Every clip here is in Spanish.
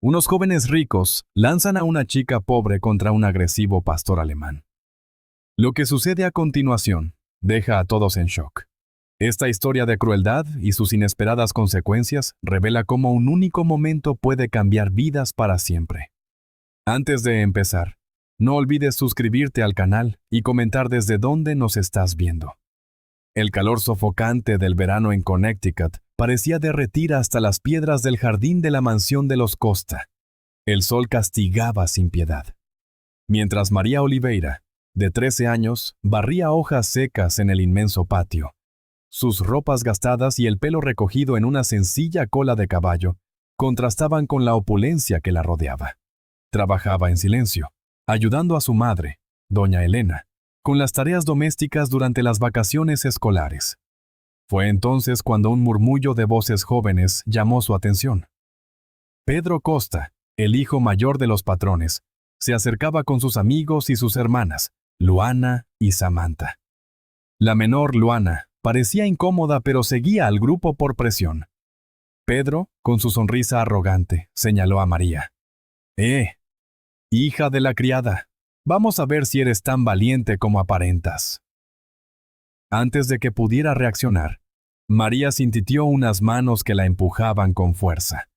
Unos jóvenes ricos lanzan a una chica pobre contra un agresivo pastor alemán. Lo que sucede a continuación deja a todos en shock. Esta historia de crueldad y sus inesperadas consecuencias revela cómo un único momento puede cambiar vidas para siempre. Antes de empezar, no olvides suscribirte al canal y comentar desde dónde nos estás viendo. El calor sofocante del verano en Connecticut parecía derretir hasta las piedras del jardín de la mansión de los Costa. El sol castigaba sin piedad. Mientras María Oliveira, de 13 años, barría hojas secas en el inmenso patio. Sus ropas gastadas y el pelo recogido en una sencilla cola de caballo contrastaban con la opulencia que la rodeaba. Trabajaba en silencio, ayudando a su madre, doña Elena, con las tareas domésticas durante las vacaciones escolares. Fue entonces cuando un murmullo de voces jóvenes llamó su atención. Pedro Costa, el hijo mayor de los patrones, se acercaba con sus amigos y sus hermanas, Luana y Samantha. La menor, Luana, parecía incómoda pero seguía al grupo por presión. Pedro, con su sonrisa arrogante, señaló a María. Hija de la criada, vamos a ver si eres tan valiente como aparentas. Antes de que pudiera reaccionar, María sintió unas manos que la empujaban con fuerza.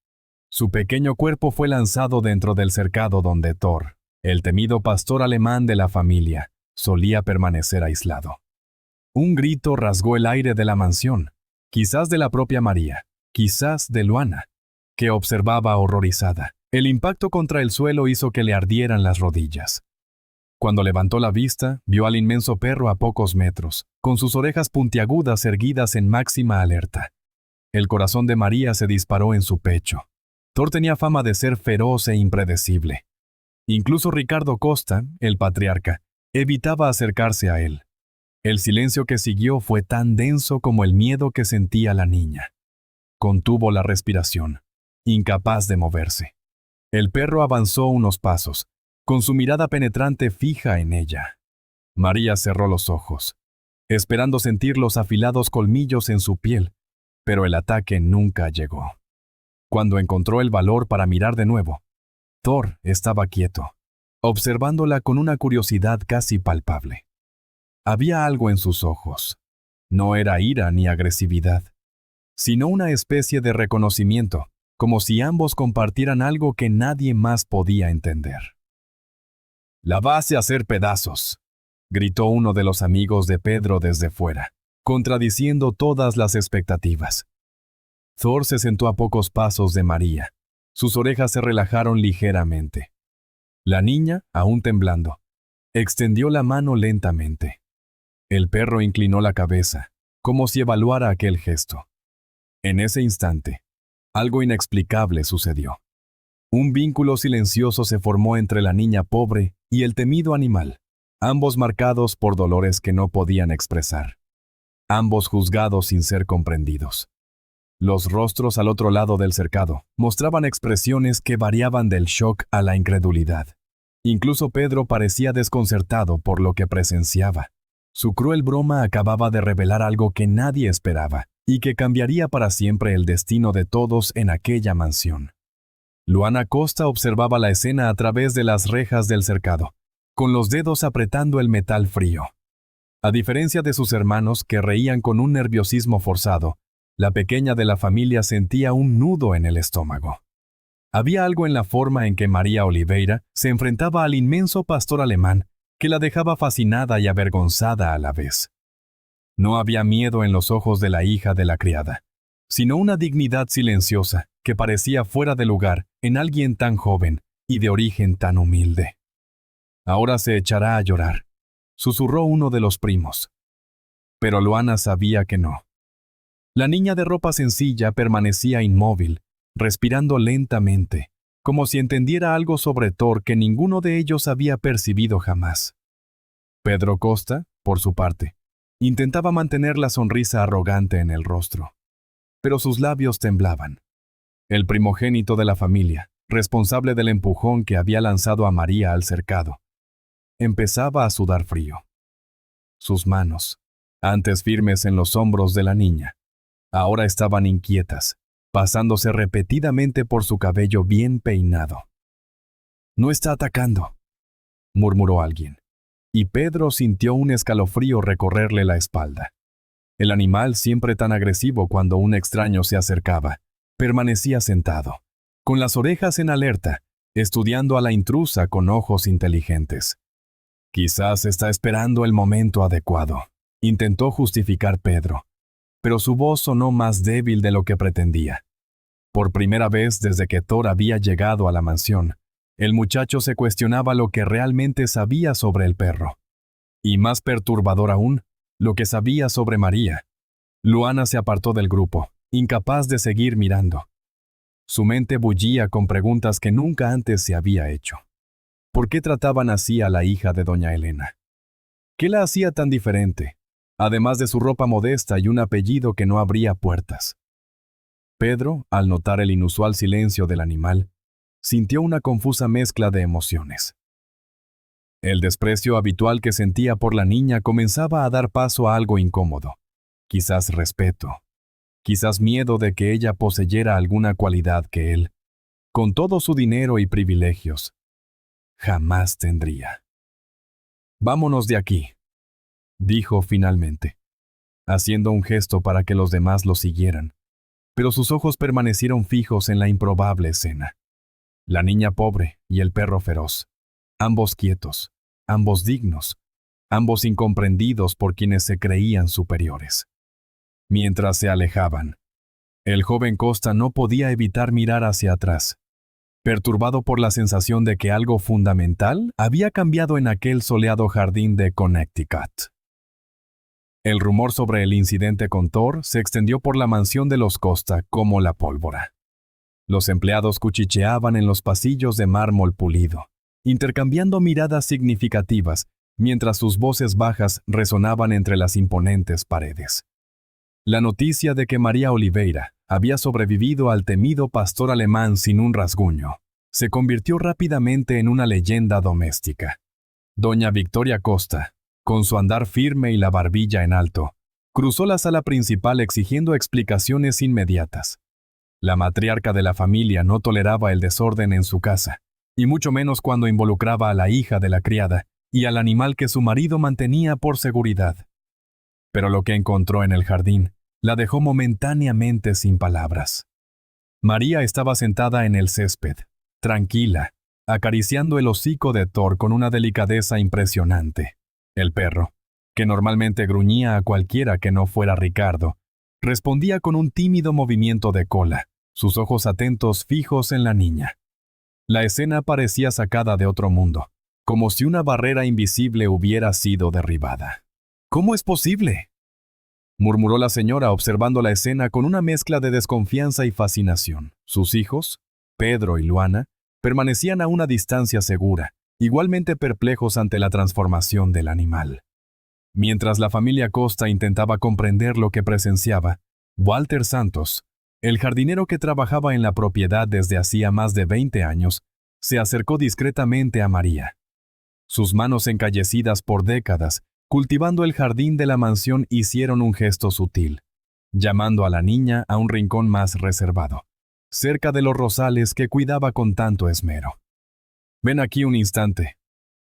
Su pequeño cuerpo fue lanzado dentro del cercado donde Thor, el temido pastor alemán de la familia, solía permanecer aislado. Un grito rasgó el aire de la mansión, quizás de la propia María, quizás de Luana, que observaba horrorizada. El impacto contra el suelo hizo que le ardieran las rodillas. Cuando levantó la vista, vio al inmenso perro a pocos metros, con sus orejas puntiagudas erguidas en máxima alerta. El corazón de María se disparó en su pecho. Thor tenía fama de ser feroz e impredecible. Incluso Ricardo Costa, el patriarca, evitaba acercarse a él. El silencio que siguió fue tan denso como el miedo que sentía la niña. Contuvo la respiración, incapaz de moverse. El perro avanzó unos pasos, con su mirada penetrante fija en ella. María cerró los ojos, esperando sentir los afilados colmillos en su piel, pero el ataque nunca llegó. Cuando encontró el valor para mirar de nuevo, Thor estaba quieto, observándola con una curiosidad casi palpable. Había algo en sus ojos. No era ira ni agresividad, sino una especie de reconocimiento, como si ambos compartieran algo que nadie más podía entender. «La vas a hacer pedazos», gritó uno de los amigos de Pedro desde fuera, contradiciendo todas las expectativas. Thor se sentó a pocos pasos de María. Sus orejas se relajaron ligeramente. La niña, aún temblando, extendió la mano lentamente. El perro inclinó la cabeza, como si evaluara aquel gesto. En ese instante, algo inexplicable sucedió. Un vínculo silencioso se formó entre la niña pobre y el temido animal, ambos marcados por dolores que no podían expresar, ambos juzgados sin ser comprendidos. Los rostros al otro lado del cercado mostraban expresiones que variaban del shock a la incredulidad. Incluso Pedro parecía desconcertado por lo que presenciaba. Su cruel broma acababa de revelar algo que nadie esperaba y que cambiaría para siempre el destino de todos en aquella mansión. Luana Costa observaba la escena a través de las rejas del cercado, con los dedos apretando el metal frío. A diferencia de sus hermanos que reían con un nerviosismo forzado, la pequeña de la familia sentía un nudo en el estómago. Había algo en la forma en que María Oliveira se enfrentaba al inmenso pastor alemán que la dejaba fascinada y avergonzada a la vez. No había miedo en los ojos de la hija de la criada, sino una dignidad silenciosa que parecía fuera de lugar en alguien tan joven y de origen tan humilde. «Ahora se echará a llorar», susurró uno de los primos. Pero Luana sabía que no. La niña de ropa sencilla permanecía inmóvil, respirando lentamente, como si entendiera algo sobre Thor que ninguno de ellos había percibido jamás. Pedro Costa, por su parte, intentaba mantener la sonrisa arrogante en el rostro, pero sus labios temblaban. El primogénito de la familia, responsable del empujón que había lanzado a María al cercado, empezaba a sudar frío. Sus manos, antes firmes en los hombros de la niña, ahora estaban inquietas, pasándose repetidamente por su cabello bien peinado. «No está atacando», murmuró alguien, y Pedro sintió un escalofrío recorrerle la espalda. El animal, siempre tan agresivo cuando un extraño se acercaba, permanecía sentado, con las orejas en alerta, estudiando a la intrusa con ojos inteligentes. «Quizás está esperando el momento adecuado», intentó justificar Pedro, pero su voz sonó más débil de lo que pretendía. Por primera vez desde que Thor había llegado a la mansión, el muchacho se cuestionaba lo que realmente sabía sobre el perro. Y más perturbador aún, lo que sabía sobre María. Luana se apartó del grupo, incapaz de seguir mirando. Su mente bullía con preguntas que nunca antes se había hecho. ¿Por qué trataban así a la hija de doña Elena? ¿Qué la hacía tan diferente, además de su ropa modesta y un apellido que no abría puertas? Pedro, al notar el inusual silencio del animal, sintió una confusa mezcla de emociones. El desprecio habitual que sentía por la niña comenzaba a dar paso a algo incómodo, quizás respeto, quizás miedo de que ella poseyera alguna cualidad que él, con todo su dinero y privilegios, jamás tendría. «Vámonos de aquí», dijo finalmente, haciendo un gesto para que los demás lo siguieran, pero sus ojos permanecieron fijos en la improbable escena. La niña pobre y el perro feroz, ambos quietos, ambos dignos, ambos incomprendidos por quienes se creían superiores. Mientras se alejaban, el joven Costa no podía evitar mirar hacia atrás, perturbado por la sensación de que algo fundamental había cambiado en aquel soleado jardín de Connecticut. El rumor sobre el incidente con Thor se extendió por la mansión de los Costa como la pólvora. Los empleados cuchicheaban en los pasillos de mármol pulido, intercambiando miradas significativas, mientras sus voces bajas resonaban entre las imponentes paredes. La noticia de que María Oliveira había sobrevivido al temido pastor alemán sin un rasguño se convirtió rápidamente en una leyenda doméstica. Doña Victoria Costa, con su andar firme y la barbilla en alto, cruzó la sala principal exigiendo explicaciones inmediatas. La matriarca de la familia no toleraba el desorden en su casa, y mucho menos cuando involucraba a la hija de la criada y al animal que su marido mantenía por seguridad. Pero lo que encontró en el jardín la dejó momentáneamente sin palabras. María estaba sentada en el césped, tranquila, acariciando el hocico de Thor con una delicadeza impresionante. El perro, que normalmente gruñía a cualquiera que no fuera Ricardo, respondía con un tímido movimiento de cola, sus ojos atentos fijos en la niña. La escena parecía sacada de otro mundo, como si una barrera invisible hubiera sido derribada. «¿Cómo es posible?», murmuró la señora observando la escena con una mezcla de desconfianza y fascinación. Sus hijos, Pedro y Luana, permanecían a una distancia segura, igualmente perplejos ante la transformación del animal. Mientras la familia Costa intentaba comprender lo que presenciaba, Walter Santos, el jardinero que trabajaba en la propiedad desde hacía más de 20 años, se acercó discretamente a María. Sus manos encallecidas por décadas, cultivando el jardín de la mansión, hicieron un gesto sutil, llamando a la niña a un rincón más reservado, cerca de los rosales que cuidaba con tanto esmero. «Ven aquí un instante»,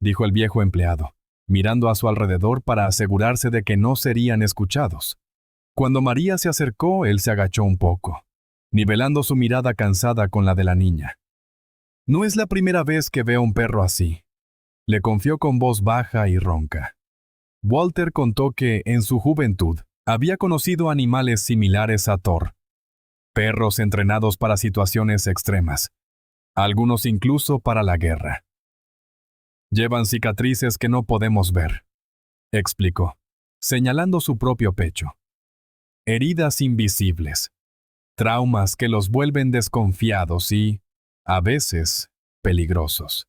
dijo el viejo empleado, mirando a su alrededor para asegurarse de que no serían escuchados. Cuando María se acercó, él se agachó un poco, nivelando su mirada cansada con la de la niña. «No es la primera vez que veo un perro así», le confió con voz baja y ronca. Walter contó que, en su juventud, había conocido animales similares a Thor, perros entrenados para situaciones extremas, algunos incluso para la guerra. «Llevan cicatrices que no podemos ver», explicó, señalando su propio pecho. «Heridas invisibles, traumas que los vuelven desconfiados y, a veces, peligrosos».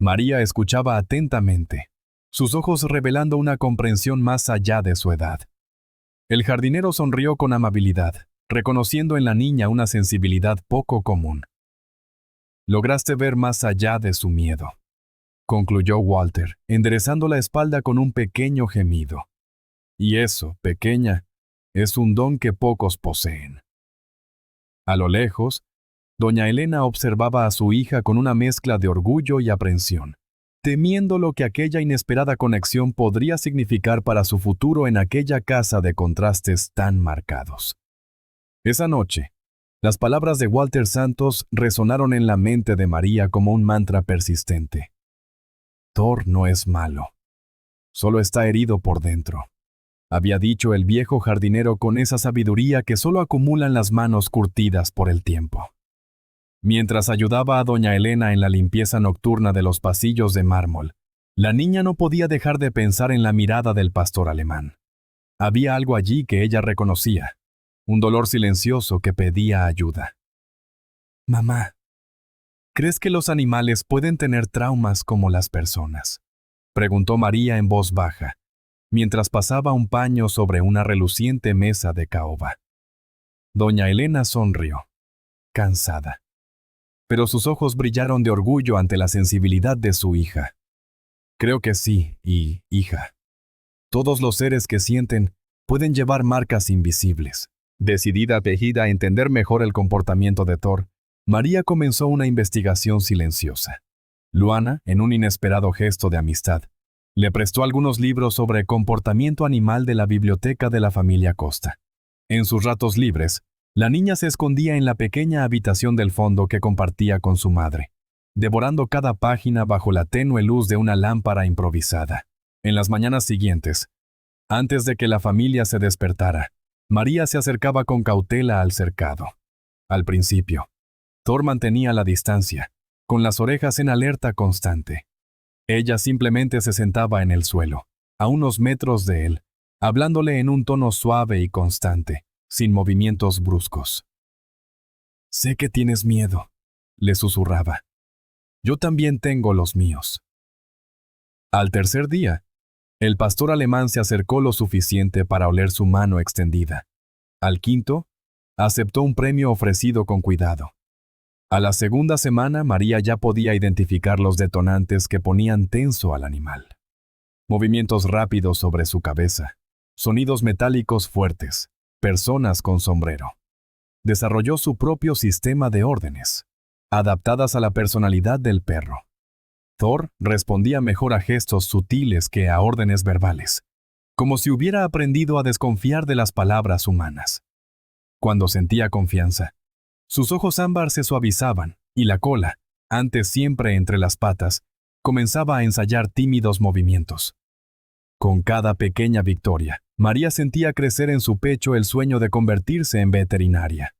María escuchaba atentamente, sus ojos revelando una comprensión más allá de su edad. El jardinero sonrió con amabilidad, reconociendo en la niña una sensibilidad poco común. «Lograste ver más allá de su miedo», concluyó Walter, enderezando la espalda con un pequeño gemido. «Y eso, pequeña, es un don que pocos poseen». A lo lejos, doña Elena observaba a su hija con una mezcla de orgullo y aprensión, temiendo lo que aquella inesperada conexión podría significar para su futuro en aquella casa de contrastes tan marcados. Esa noche, las palabras de Walter Santos resonaron en la mente de María como un mantra persistente. Thor no es malo, solo está herido por dentro, había dicho el viejo jardinero con esa sabiduría que solo acumulan las manos curtidas por el tiempo. Mientras ayudaba a doña Elena en la limpieza nocturna de los pasillos de mármol, la niña no podía dejar de pensar en la mirada del pastor alemán. Había algo allí que ella reconocía, un dolor silencioso que pedía ayuda. Mamá, ¿crees que los animales pueden tener traumas como las personas?, preguntó María en voz baja, mientras pasaba un paño sobre una reluciente mesa de caoba. Doña Elena sonrió, cansada, pero sus ojos brillaron de orgullo ante la sensibilidad de su hija. Creo que sí, hija. Todos los seres que sienten pueden llevar marcas invisibles. Decidida a entender mejor el comportamiento de Thor, María comenzó una investigación silenciosa. Luana, en un inesperado gesto de amistad, le prestó algunos libros sobre comportamiento animal de la biblioteca de la familia Costa. En sus ratos libres, la niña se escondía en la pequeña habitación del fondo que compartía con su madre, devorando cada página bajo la tenue luz de una lámpara improvisada. En las mañanas siguientes, antes de que la familia se despertara, María se acercaba con cautela al cercado. Al principio, Thor mantenía la distancia, con las orejas en alerta constante. Ella simplemente se sentaba en el suelo, a unos metros de él, hablándole en un tono suave y constante, sin movimientos bruscos. «Sé que tienes miedo», le susurraba. «Yo también tengo los míos». Al tercer día, el pastor alemán se acercó lo suficiente para oler su mano extendida. Al quinto, aceptó un premio ofrecido con cuidado. A la segunda semana, María ya podía identificar los detonantes que ponían tenso al animal. Movimientos rápidos sobre su cabeza, sonidos metálicos fuertes, personas con sombrero. Desarrolló su propio sistema de órdenes, adaptadas a la personalidad del perro. Thor respondía mejor a gestos sutiles que a órdenes verbales, como si hubiera aprendido a desconfiar de las palabras humanas. Cuando sentía confianza, sus ojos ámbar se suavizaban y la cola, antes siempre entre las patas, comenzaba a ensayar tímidos movimientos. Con cada pequeña victoria, María sentía crecer en su pecho el sueño de convertirse en veterinaria.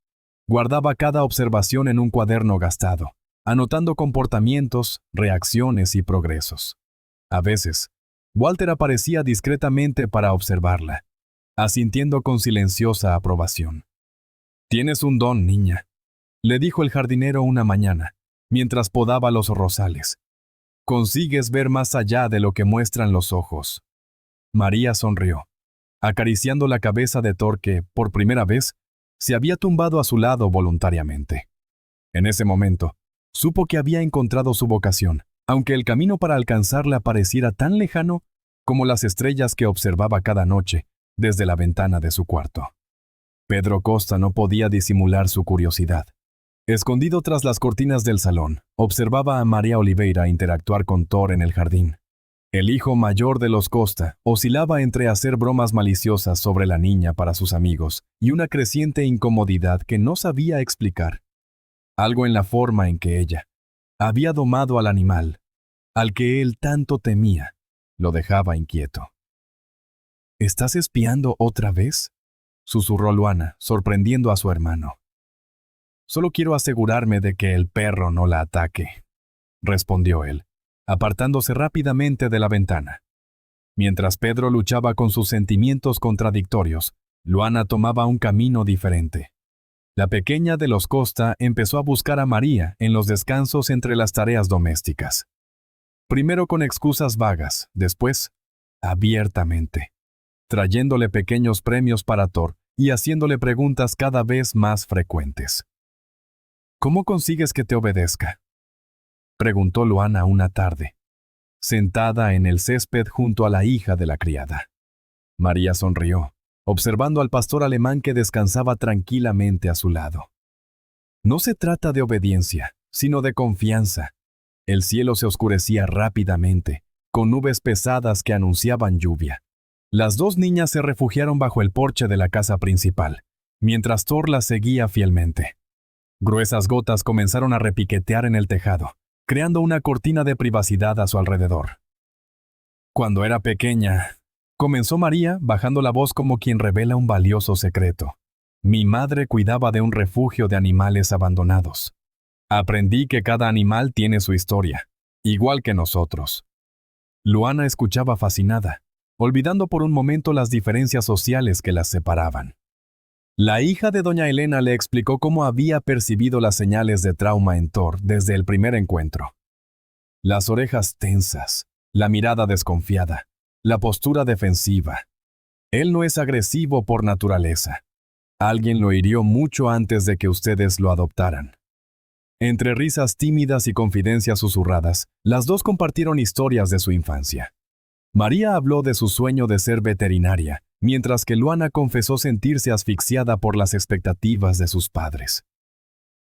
Guardaba cada observación en un cuaderno gastado, anotando comportamientos, reacciones y progresos. A veces, Walter aparecía discretamente para observarla, asintiendo con silenciosa aprobación. «Tienes un don, niña», le dijo el jardinero una mañana, mientras podaba los rosales. «Consigues ver más allá de lo que muestran los ojos». María sonrió, acariciando la cabeza de Thor que, por primera vez, se había tumbado a su lado voluntariamente. En ese momento, supo que había encontrado su vocación, aunque el camino para alcanzarla pareciera tan lejano como las estrellas que observaba cada noche desde la ventana de su cuarto. Pedro Costa no podía disimular su curiosidad. Escondido tras las cortinas del salón, observaba a María Oliveira interactuar con Thor en el jardín. El hijo mayor de los Costa oscilaba entre hacer bromas maliciosas sobre la niña para sus amigos y una creciente incomodidad que no sabía explicar. Algo en la forma en que ella había domado al animal, al que él tanto temía, lo dejaba inquieto. «¿Estás espiando otra vez?», susurró Luana, sorprendiendo a su hermano. «Solo quiero asegurarme de que el perro no la ataque», respondió él, apartándose rápidamente de la ventana. Mientras Pedro luchaba con sus sentimientos contradictorios, Luana tomaba un camino diferente. La pequeña de los Costa empezó a buscar a María en los descansos entre las tareas domésticas. Primero con excusas vagas, después, abiertamente, trayéndole pequeños premios para Thor y haciéndole preguntas cada vez más frecuentes. «¿Cómo consigues que te obedezca?», preguntó Luana una tarde, sentada en el césped junto a la hija de la criada. María sonrió, observando al pastor alemán que descansaba tranquilamente a su lado. No se trata de obediencia, sino de confianza. El cielo se oscurecía rápidamente, con nubes pesadas que anunciaban lluvia. Las dos niñas se refugiaron bajo el porche de la casa principal, mientras Thor las seguía fielmente. Gruesas gotas comenzaron a repiquetear en el tejado, creando una cortina de privacidad a su alrededor. Cuando era pequeña, comenzó María, bajando la voz como quien revela un valioso secreto. Mi madre cuidaba de un refugio de animales abandonados. Aprendí que cada animal tiene su historia, igual que nosotros. Luana escuchaba fascinada, olvidando por un momento las diferencias sociales que las separaban. La hija de doña Elena le explicó cómo había percibido las señales de trauma en Thor desde el primer encuentro. Las orejas tensas, la mirada desconfiada, la postura defensiva. Él no es agresivo por naturaleza. Alguien lo hirió mucho antes de que ustedes lo adoptaran. Entre risas tímidas y confidencias susurradas, las dos compartieron historias de su infancia. María habló de su sueño de ser veterinaria, mientras que Luana confesó sentirse asfixiada por las expectativas de sus padres.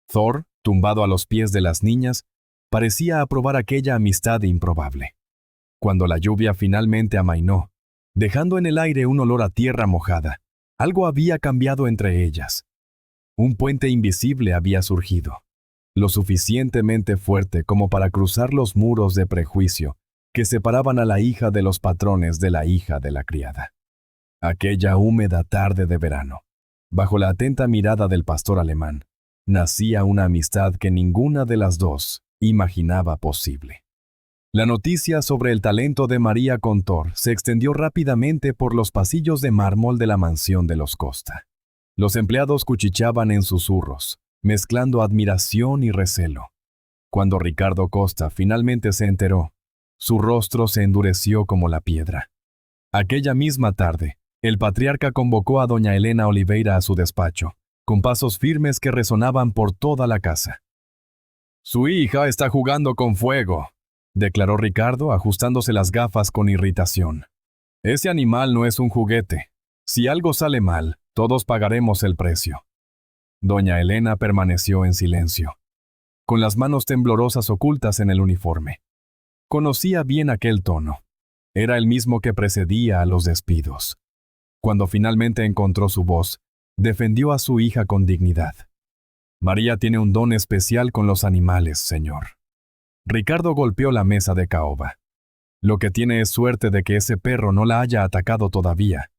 Thor, tumbado a los pies de las niñas, parecía aprobar aquella amistad improbable. Cuando la lluvia finalmente amainó, dejando en el aire un olor a tierra mojada, algo había cambiado entre ellas. Un puente invisible había surgido, lo suficientemente fuerte como para cruzar los muros de prejuicio que separaban a la hija de los patrones de la hija de la criada. Aquella húmeda tarde de verano, bajo la atenta mirada del pastor alemán, nacía una amistad que ninguna de las dos imaginaba posible. La noticia sobre el talento de María con Thor se extendió rápidamente por los pasillos de mármol de la mansión de los Costa. Los empleados cuchicheaban en susurros, mezclando admiración y recelo. Cuando Ricardo Costa finalmente se enteró, su rostro se endureció como la piedra. Aquella misma tarde, el patriarca convocó a doña Elena Oliveira a su despacho, con pasos firmes que resonaban por toda la casa. «Su hija está jugando con fuego», declaró Ricardo, ajustándose las gafas con irritación. «Ese animal no es un juguete. Si algo sale mal, todos pagaremos el precio». Doña Elena permaneció en silencio, con las manos temblorosas ocultas en el uniforme. Conocía bien aquel tono. Era el mismo que precedía a los despidos. Cuando finalmente encontró su voz, defendió a su hija con dignidad. «María tiene un don especial con los animales, señor». Ricardo golpeó la mesa de caoba. «Lo que tiene es suerte de que ese perro no la haya atacado todavía.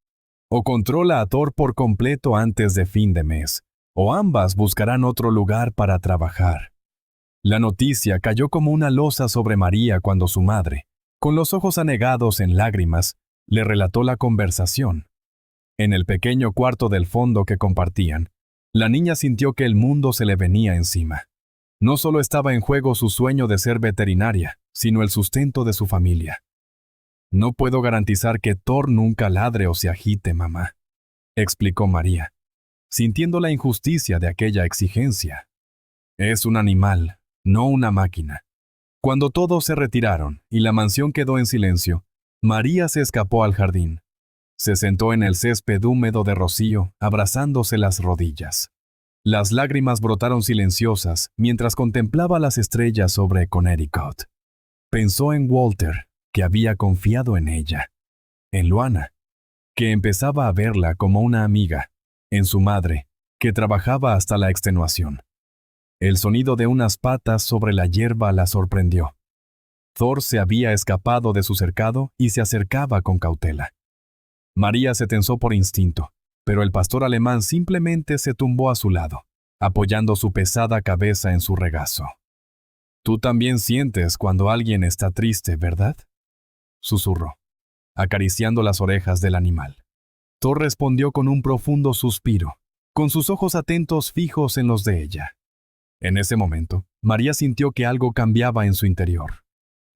O controla a Thor por completo antes de fin de mes, o ambas buscarán otro lugar para trabajar». La noticia cayó como una losa sobre María cuando su madre, con los ojos anegados en lágrimas, le relató la conversación. En el pequeño cuarto del fondo que compartían, la niña sintió que el mundo se le venía encima. No solo estaba en juego su sueño de ser veterinaria, sino el sustento de su familia. «No puedo garantizar que Thor nunca ladre o se agite, mamá», explicó María, sintiendo la injusticia de aquella exigencia. «Es un animal, no una máquina». Cuando todos se retiraron y la mansión quedó en silencio, María se escapó al jardín. Se sentó en el césped húmedo de rocío, abrazándose las rodillas. Las lágrimas brotaron silenciosas mientras contemplaba las estrellas sobre Connecticut. Pensó en Walter, que había confiado en ella. En Luana, que empezaba a verla como una amiga. En su madre, que trabajaba hasta la extenuación. El sonido de unas patas sobre la hierba la sorprendió. Thor se había escapado de su cercado y se acercaba con cautela. María se tensó por instinto, pero el pastor alemán simplemente se tumbó a su lado, apoyando su pesada cabeza en su regazo. «Tú también sientes cuando alguien está triste, ¿verdad?», susurró, acariciando las orejas del animal. Thor respondió con un profundo suspiro, con sus ojos atentos fijos en los de ella. En ese momento, María sintió que algo cambiaba en su interior.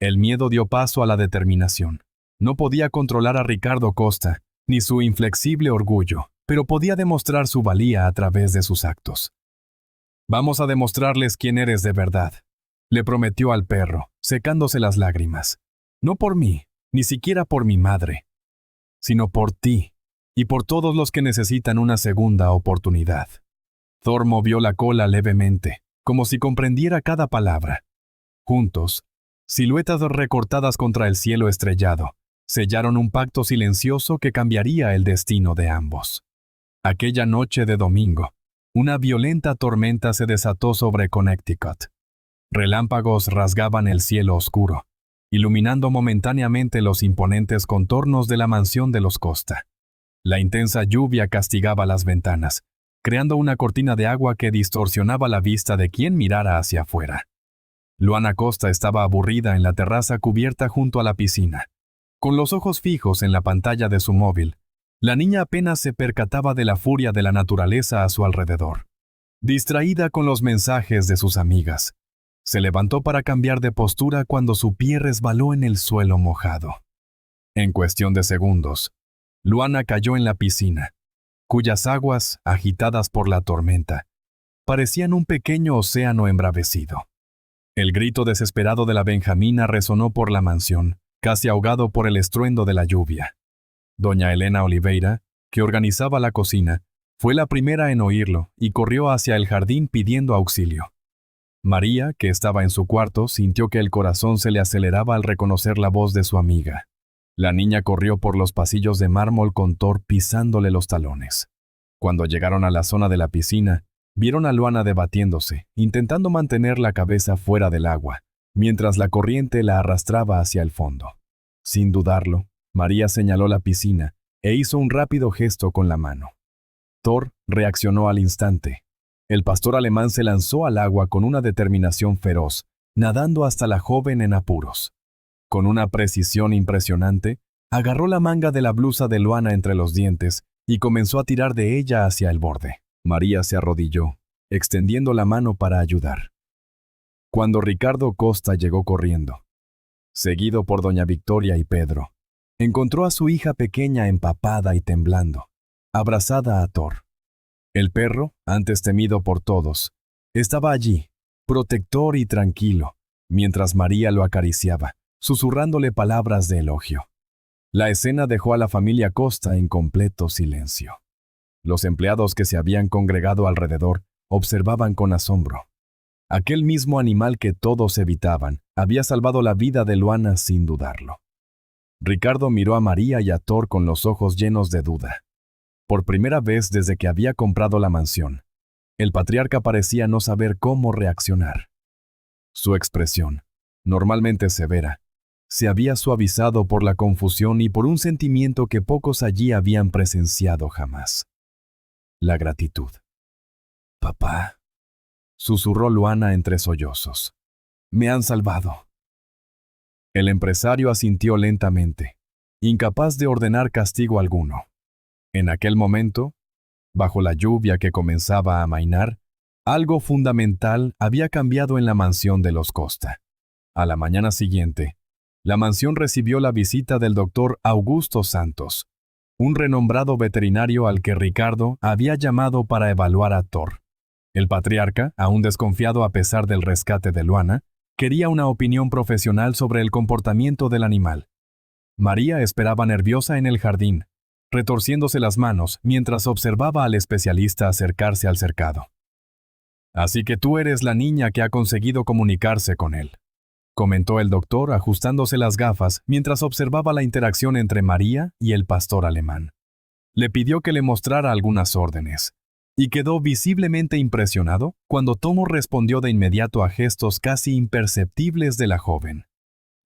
El miedo dio paso a la determinación. No podía controlar a Ricardo Costa, ni su inflexible orgullo, pero podía demostrar su valía a través de sus actos. «Vamos a demostrarles quién eres de verdad», le prometió al perro, secándose las lágrimas. «No por mí, ni siquiera por mi madre, sino por ti y por todos los que necesitan una segunda oportunidad». Thor movió la cola levemente, como si comprendiera cada palabra. Juntos, siluetas recortadas contra el cielo estrellado, sellaron un pacto silencioso que cambiaría el destino de ambos. Aquella noche de domingo, una violenta tormenta se desató sobre Connecticut. Relámpagos rasgaban el cielo oscuro, iluminando momentáneamente los imponentes contornos de la mansión de los Costa. La intensa lluvia castigaba las ventanas, creando una cortina de agua que distorsionaba la vista de quien mirara hacia afuera. Luana Costa estaba aburrida en la terraza cubierta junto a la piscina. Con los ojos fijos en la pantalla de su móvil, la niña apenas se percataba de la furia de la naturaleza a su alrededor. Distraída con los mensajes de sus amigas, se levantó para cambiar de postura cuando su pie resbaló en el suelo mojado. En cuestión de segundos, Luana cayó en la piscina, cuyas aguas, agitadas por la tormenta, parecían un pequeño océano embravecido. El grito desesperado de la benjamina resonó por la mansión, casi ahogado por el estruendo de la lluvia. Doña Elena Oliveira, que organizaba la cocina, fue la primera en oírlo y corrió hacia el jardín pidiendo auxilio. María, que estaba en su cuarto, sintió que el corazón se le aceleraba al reconocer la voz de su amiga. La niña corrió por los pasillos de mármol con Thor pisándole los talones. Cuando llegaron a la zona de la piscina, vieron a Luana debatiéndose, intentando mantener la cabeza fuera del agua, mientras la corriente la arrastraba hacia el fondo. Sin dudarlo, María señaló la piscina e hizo un rápido gesto con la mano. Thor reaccionó al instante. El pastor alemán se lanzó al agua con una determinación feroz, nadando hasta la joven en apuros. Con una precisión impresionante, agarró la manga de la blusa de Luana entre los dientes y comenzó a tirar de ella hacia el borde. María se arrodilló, extendiendo la mano para ayudar. Cuando Ricardo Costa llegó corriendo, seguido por doña Victoria y Pedro, encontró a su hija pequeña empapada y temblando, abrazada a Thor. El perro, antes temido por todos, estaba allí, protector y tranquilo, mientras María lo acariciaba, susurrándole palabras de elogio. La escena dejó a la familia Costa en completo silencio. Los empleados que se habían congregado alrededor observaban con asombro. Aquel mismo animal que todos evitaban había salvado la vida de Luana sin dudarlo. Ricardo miró a María y a Thor con los ojos llenos de duda. Por primera vez desde que había comprado la mansión, el patriarca parecía no saber cómo reaccionar. Su expresión, normalmente severa, se había suavizado por la confusión y por un sentimiento que pocos allí habían presenciado jamás: la gratitud. «Papá», susurró Luana entre sollozos, «me han salvado». El empresario asintió lentamente, incapaz de ordenar castigo alguno. En aquel momento, bajo la lluvia que comenzaba a amainar, algo fundamental había cambiado en la mansión de los Costa. A la mañana siguiente, la mansión recibió la visita del doctor Augusto Santos, un renombrado veterinario al que Ricardo había llamado para evaluar a Thor. El patriarca, aún desconfiado a pesar del rescate de Luana, quería una opinión profesional sobre el comportamiento del animal. María esperaba nerviosa en el jardín, retorciéndose las manos mientras observaba al especialista acercarse al cercado. «Así que tú eres la niña que ha conseguido comunicarse con él», comentó el doctor ajustándose las gafas mientras observaba la interacción entre María y el pastor alemán. Le pidió que le mostrara algunas órdenes, y quedó visiblemente impresionado cuando Tomo respondió de inmediato a gestos casi imperceptibles de la joven.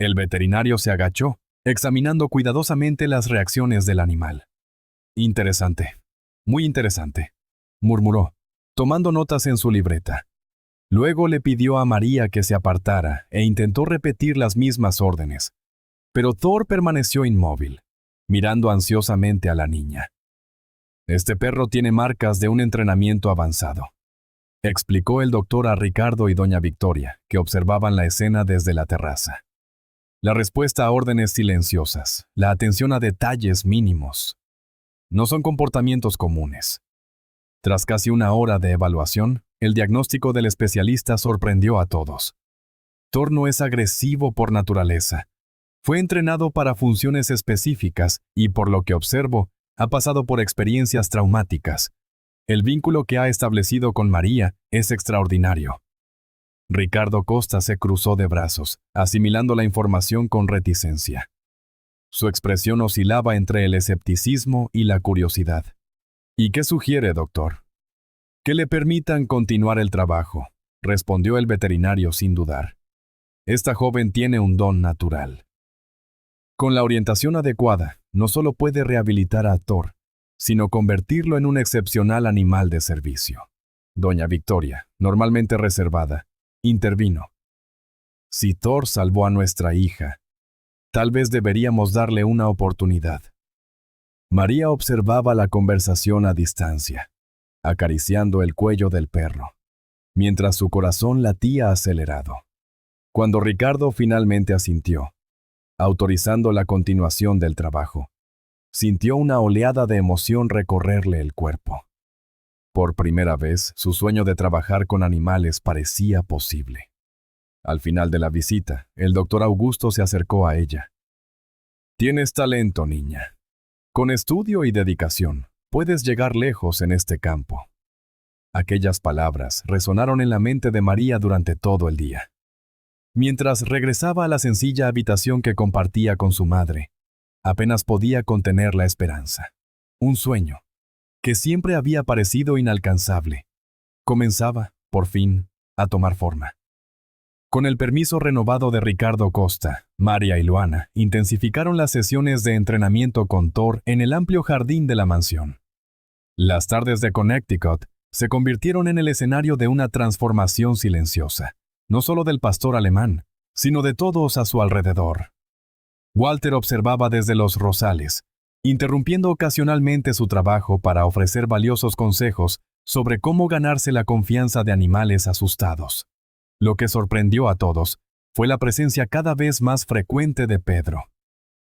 El veterinario se agachó, examinando cuidadosamente las reacciones del animal. «Interesante, muy interesante», murmuró, tomando notas en su libreta. Luego le pidió a María que se apartara e intentó repetir las mismas órdenes. Pero Thor permaneció inmóvil, mirando ansiosamente a la niña. «Este perro tiene marcas de un entrenamiento avanzado», explicó el doctor a Ricardo y doña Victoria, que observaban la escena desde la terraza. La respuesta a órdenes silenciosas, la atención a detalles mínimos. No son comportamientos comunes. Tras casi una hora de evaluación, el diagnóstico del especialista sorprendió a todos. Thor no es agresivo por naturaleza. Fue entrenado para funciones específicas y, por lo que observo, ha pasado por experiencias traumáticas, El vínculo que ha establecido con María es extraordinario. Ricardo Costa se cruzó de brazos, asimilando la información con reticencia. Su expresión oscilaba entre el escepticismo y la curiosidad. ¿Y qué sugiere, doctor? Que le permitan continuar el trabajo, respondió el veterinario sin dudar. Esta joven tiene un don natural. Con la orientación adecuada, no solo puede rehabilitar a Thor, sino convertirlo en un excepcional animal de servicio. Doña Victoria, normalmente reservada, intervino. Si Thor salvó a nuestra hija, tal vez deberíamos darle una oportunidad. María observaba la conversación a distancia, acariciando el cuello del perro, mientras su corazón latía acelerado. Cuando Ricardo finalmente asintió, autorizando la continuación del trabajo, sintió una oleada de emoción recorrerle el cuerpo. Por primera vez, su sueño de trabajar con animales parecía posible. Al final de la visita, el doctor Augusto se acercó a ella. Tienes talento, niña. Con estudio y dedicación, puedes llegar lejos en este campo. Aquellas palabras resonaron en la mente de María durante todo el día. Mientras regresaba a la sencilla habitación que compartía con su madre, apenas podía contener la esperanza. Un sueño, que siempre había parecido inalcanzable, comenzaba, por fin, a tomar forma. Con el permiso renovado de Ricardo Costa, María y Luana intensificaron las sesiones de entrenamiento con Thor en el amplio jardín de la mansión. Las tardes de Connecticut se convirtieron en el escenario de una transformación silenciosa, no solo del pastor alemán, sino de todos a su alrededor. Walter observaba desde los rosales, interrumpiendo ocasionalmente su trabajo para ofrecer valiosos consejos sobre cómo ganarse la confianza de animales asustados. Lo que sorprendió a todos fue la presencia cada vez más frecuente de Pedro.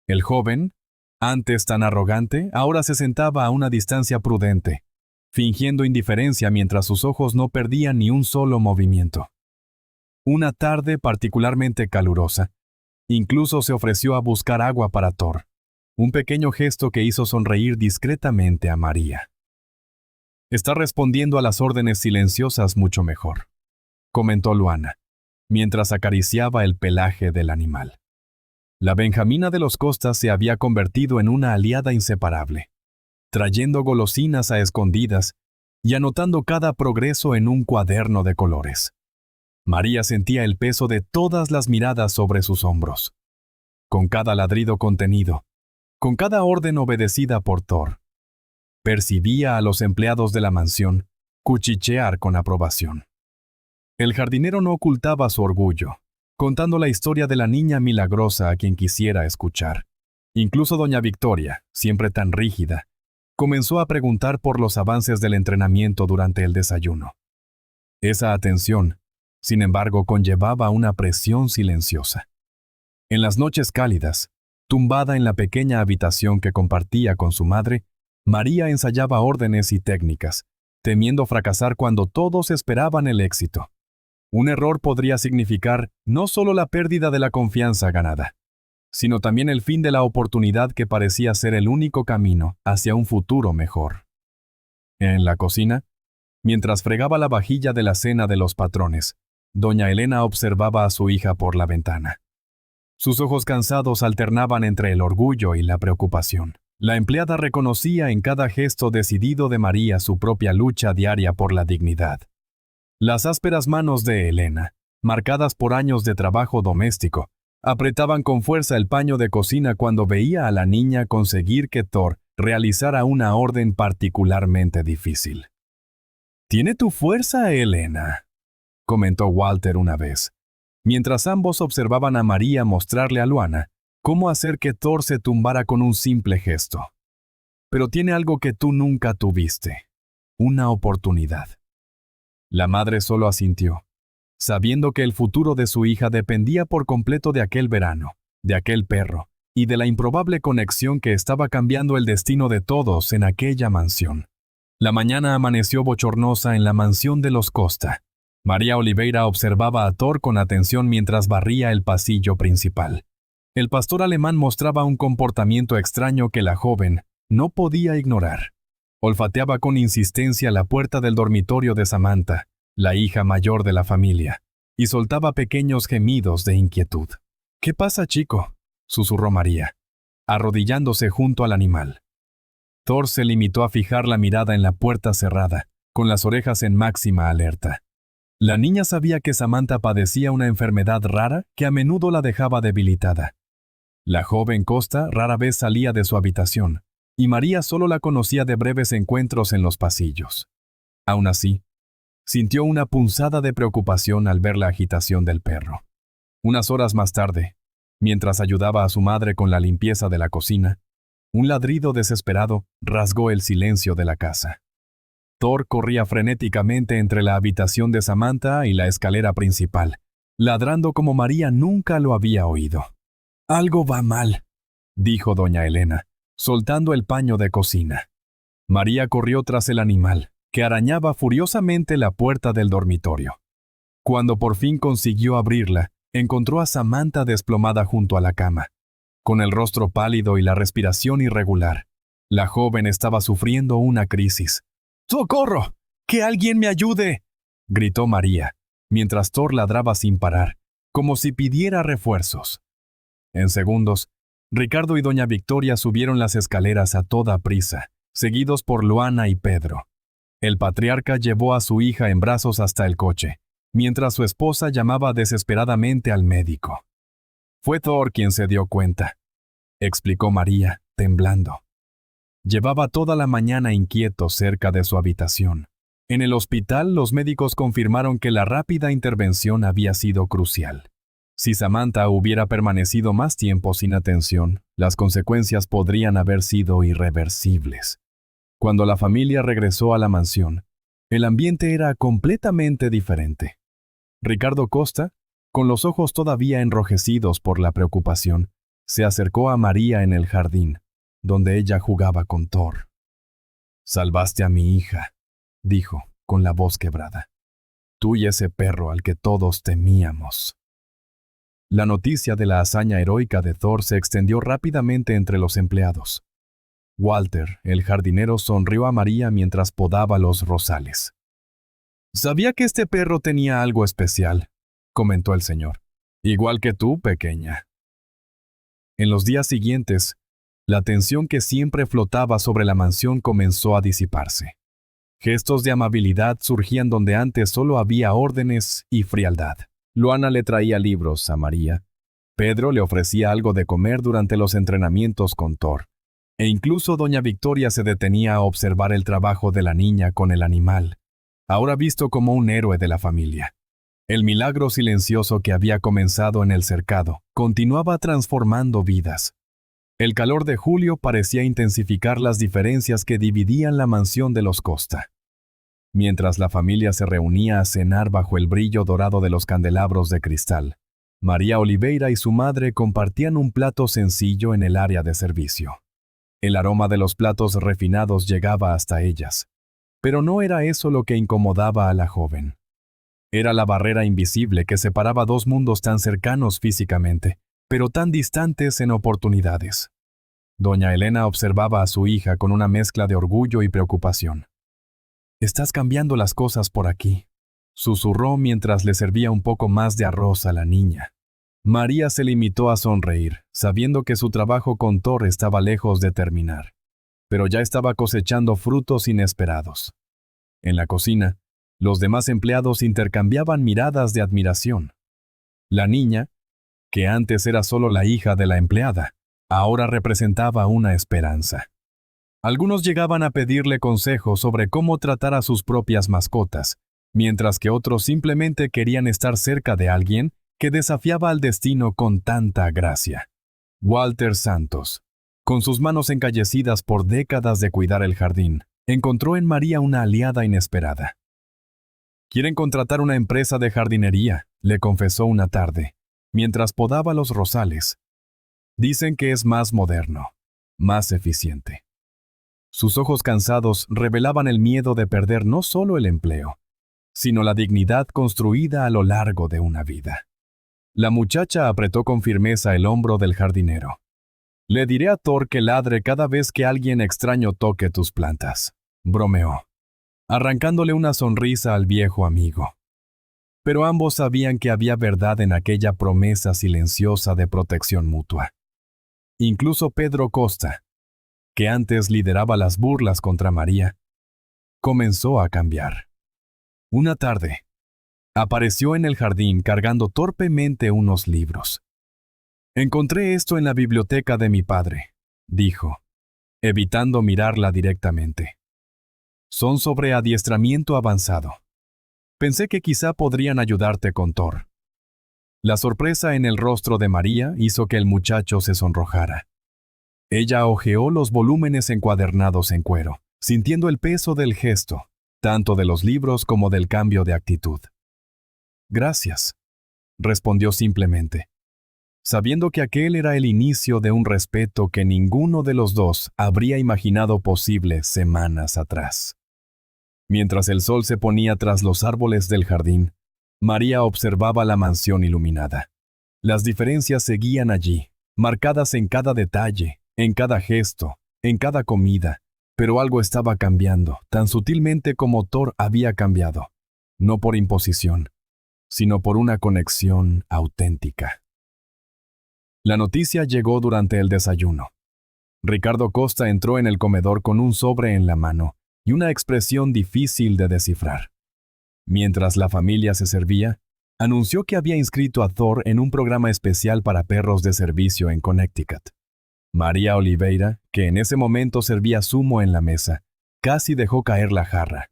El joven, antes tan arrogante, ahora se sentaba a una distancia prudente, fingiendo indiferencia mientras sus ojos no perdían ni un solo movimiento. Una tarde particularmente calurosa, incluso se ofreció a buscar agua para Thor, un pequeño gesto que hizo sonreír discretamente a María. Está respondiendo a las órdenes silenciosas mucho mejor, comentó Luana, mientras acariciaba el pelaje del animal. La Benjamina de los Costas se había convertido en una aliada inseparable, trayendo golosinas a escondidas y anotando cada progreso en un cuaderno de colores. María sentía el peso de todas las miradas sobre sus hombros. Con cada ladrido contenido, con cada orden obedecida por Thor, percibía a los empleados de la mansión cuchichear con aprobación. El jardinero no ocultaba su orgullo, contando la historia de la niña milagrosa a quien quisiera escuchar. Incluso doña Victoria, siempre tan rígida, comenzó a preguntar por los avances del entrenamiento durante el desayuno. Esa atención, sin embargo, conllevaba una presión silenciosa. En las noches cálidas, tumbada en la pequeña habitación que compartía con su madre, María ensayaba órdenes y técnicas, temiendo fracasar cuando todos esperaban el éxito. Un error podría significar no solo la pérdida de la confianza ganada, sino también el fin de la oportunidad que parecía ser el único camino hacia un futuro mejor. En la cocina, mientras fregaba la vajilla de la cena de los patrones, doña Elena observaba a su hija por la ventana. Sus ojos cansados alternaban entre el orgullo y la preocupación. La empleada reconocía en cada gesto decidido de María su propia lucha diaria por la dignidad. Las ásperas manos de Elena, marcadas por años de trabajo doméstico, apretaban con fuerza el paño de cocina cuando veía a la niña conseguir que Thor realizara una orden particularmente difícil. «Tiene tu fuerza, Elena», comentó Walter una vez, mientras ambos observaban a María mostrarle a Luana cómo hacer que Thor se tumbara con un simple gesto. «Pero tiene algo que tú nunca tuviste, una oportunidad». La madre solo asintió, sabiendo que el futuro de su hija dependía por completo de aquel verano, de aquel perro, y de la improbable conexión que estaba cambiando el destino de todos en aquella mansión. La mañana amaneció bochornosa en la mansión de los Costa. María Oliveira observaba a Thor con atención mientras barría el pasillo principal. El pastor alemán mostraba un comportamiento extraño que la joven no podía ignorar. Olfateaba con insistencia la puerta del dormitorio de Samantha, la hija mayor de la familia, y soltaba pequeños gemidos de inquietud. «¿Qué pasa, chico?», susurró María, arrodillándose junto al animal. Thor se limitó a fijar la mirada en la puerta cerrada, con las orejas en máxima alerta. La niña sabía que Samantha padecía una enfermedad rara que a menudo la dejaba debilitada. La joven Costa rara vez salía de su habitación, y María solo la conocía de breves encuentros en los pasillos. Aún así, sintió una punzada de preocupación al ver la agitación del perro. Unas horas más tarde, mientras ayudaba a su madre con la limpieza de la cocina, un ladrido desesperado rasgó el silencio de la casa. Thor corría frenéticamente entre la habitación de Samantha y la escalera principal, ladrando como María nunca lo había oído. «Algo va mal», dijo doña Elena, soltando el paño de cocina. María corrió tras el animal, que arañaba furiosamente la puerta del dormitorio. Cuando por fin consiguió abrirla, encontró a Samantha desplomada junto a la cama, con el rostro pálido y la respiración irregular. La joven estaba sufriendo una crisis. «¡Socorro! ¡Que alguien me ayude!», gritó María, mientras Thor ladraba sin parar, como si pidiera refuerzos. En segundos, Ricardo y doña Victoria subieron las escaleras a toda prisa, seguidos por Luana y Pedro. El patriarca llevó a su hija en brazos hasta el coche, mientras su esposa llamaba desesperadamente al médico. «Fue Thor quien se dio cuenta», explicó María, temblando. Llevaba toda la mañana inquieto cerca de su habitación. En el hospital, los médicos confirmaron que la rápida intervención había sido crucial. Si Samantha hubiera permanecido más tiempo sin atención, las consecuencias podrían haber sido irreversibles. Cuando la familia regresó a la mansión, el ambiente era completamente diferente. Ricardo Costa, con los ojos todavía enrojecidos por la preocupación, se acercó a María en el jardín, donde ella jugaba con Thor. «Salvaste a mi hija», dijo, con la voz quebrada. «Tú y ese perro al que todos temíamos». La noticia de la hazaña heroica de Thor se extendió rápidamente entre los empleados. Walter, el jardinero, sonrió a María mientras podaba los rosales. «Sabía que este perro tenía algo especial», comentó el señor. «Igual que tú, pequeña». En los días siguientes, la tensión que siempre flotaba sobre la mansión comenzó a disiparse. Gestos de amabilidad surgían donde antes solo había órdenes y frialdad. Luana le traía libros a María. Pedro le ofrecía algo de comer durante los entrenamientos con Thor. E incluso doña Victoria se detenía a observar el trabajo de la niña con el animal, ahora visto como un héroe de la familia. El milagro silencioso que había comenzado en el cercado continuaba transformando vidas. El calor de julio parecía intensificar las diferencias que dividían la mansión de los Costa. Mientras la familia se reunía a cenar bajo el brillo dorado de los candelabros de cristal, María Oliveira y su madre compartían un plato sencillo en el área de servicio. El aroma de los platos refinados llegaba hasta ellas, pero no era eso lo que incomodaba a la joven. Era la barrera invisible que separaba dos mundos tan cercanos físicamente, pero tan distantes en oportunidades. Doña Elena observaba a su hija con una mezcla de orgullo y preocupación. «Estás cambiando las cosas por aquí», susurró mientras le servía un poco más de arroz a la niña. María se limitó a sonreír, sabiendo que su trabajo con Thor estaba lejos de terminar, pero ya estaba cosechando frutos inesperados. En la cocina, los demás empleados intercambiaban miradas de admiración. La niña, que antes era solo la hija de la empleada, ahora representaba una esperanza. Algunos llegaban a pedirle consejos sobre cómo tratar a sus propias mascotas, mientras que otros simplemente querían estar cerca de alguien que desafiaba al destino con tanta gracia. Walter Santos, con sus manos encallecidas por décadas de cuidar el jardín, encontró en María una aliada inesperada. «Quieren contratar una empresa de jardinería», le confesó una tarde, mientras podaba los rosales. «Dicen que es más moderno, más eficiente». Sus ojos cansados revelaban el miedo de perder no solo el empleo, sino la dignidad construida a lo largo de una vida. La muchacha apretó con firmeza el hombro del jardinero. «Le diré a Thor que ladre cada vez que alguien extraño toque tus plantas», bromeó, arrancándole una sonrisa al viejo amigo. Pero ambos sabían que había verdad en aquella promesa silenciosa de protección mutua. Incluso Pedro Costa, que antes lideraba las burlas contra María, comenzó a cambiar. Una tarde, apareció en el jardín cargando torpemente unos libros. «Encontré esto en la biblioteca de mi padre», dijo, evitando mirarla directamente. «Son sobre adiestramiento avanzado. Pensé que quizá podrían ayudarte con Thor». La sorpresa en el rostro de María hizo que el muchacho se sonrojara. Ella hojeó los volúmenes encuadernados en cuero, sintiendo el peso del gesto, tanto de los libros como del cambio de actitud. «Gracias», respondió simplemente, sabiendo que aquel era el inicio de un respeto que ninguno de los dos habría imaginado posible semanas atrás. Mientras el sol se ponía tras los árboles del jardín, María observaba la mansión iluminada. Las diferencias seguían allí, marcadas en cada detalle, en cada gesto, en cada comida, pero algo estaba cambiando, tan sutilmente como Thor había cambiado, no por imposición, sino por una conexión auténtica. La noticia llegó durante el desayuno. Ricardo Costa entró en el comedor con un sobre en la mano y una expresión difícil de descifrar. Mientras la familia se servía, anunció que había inscrito a Thor en un programa especial para perros de servicio en Connecticut. María Oliveira, que en ese momento servía zumo en la mesa, casi dejó caer la jarra.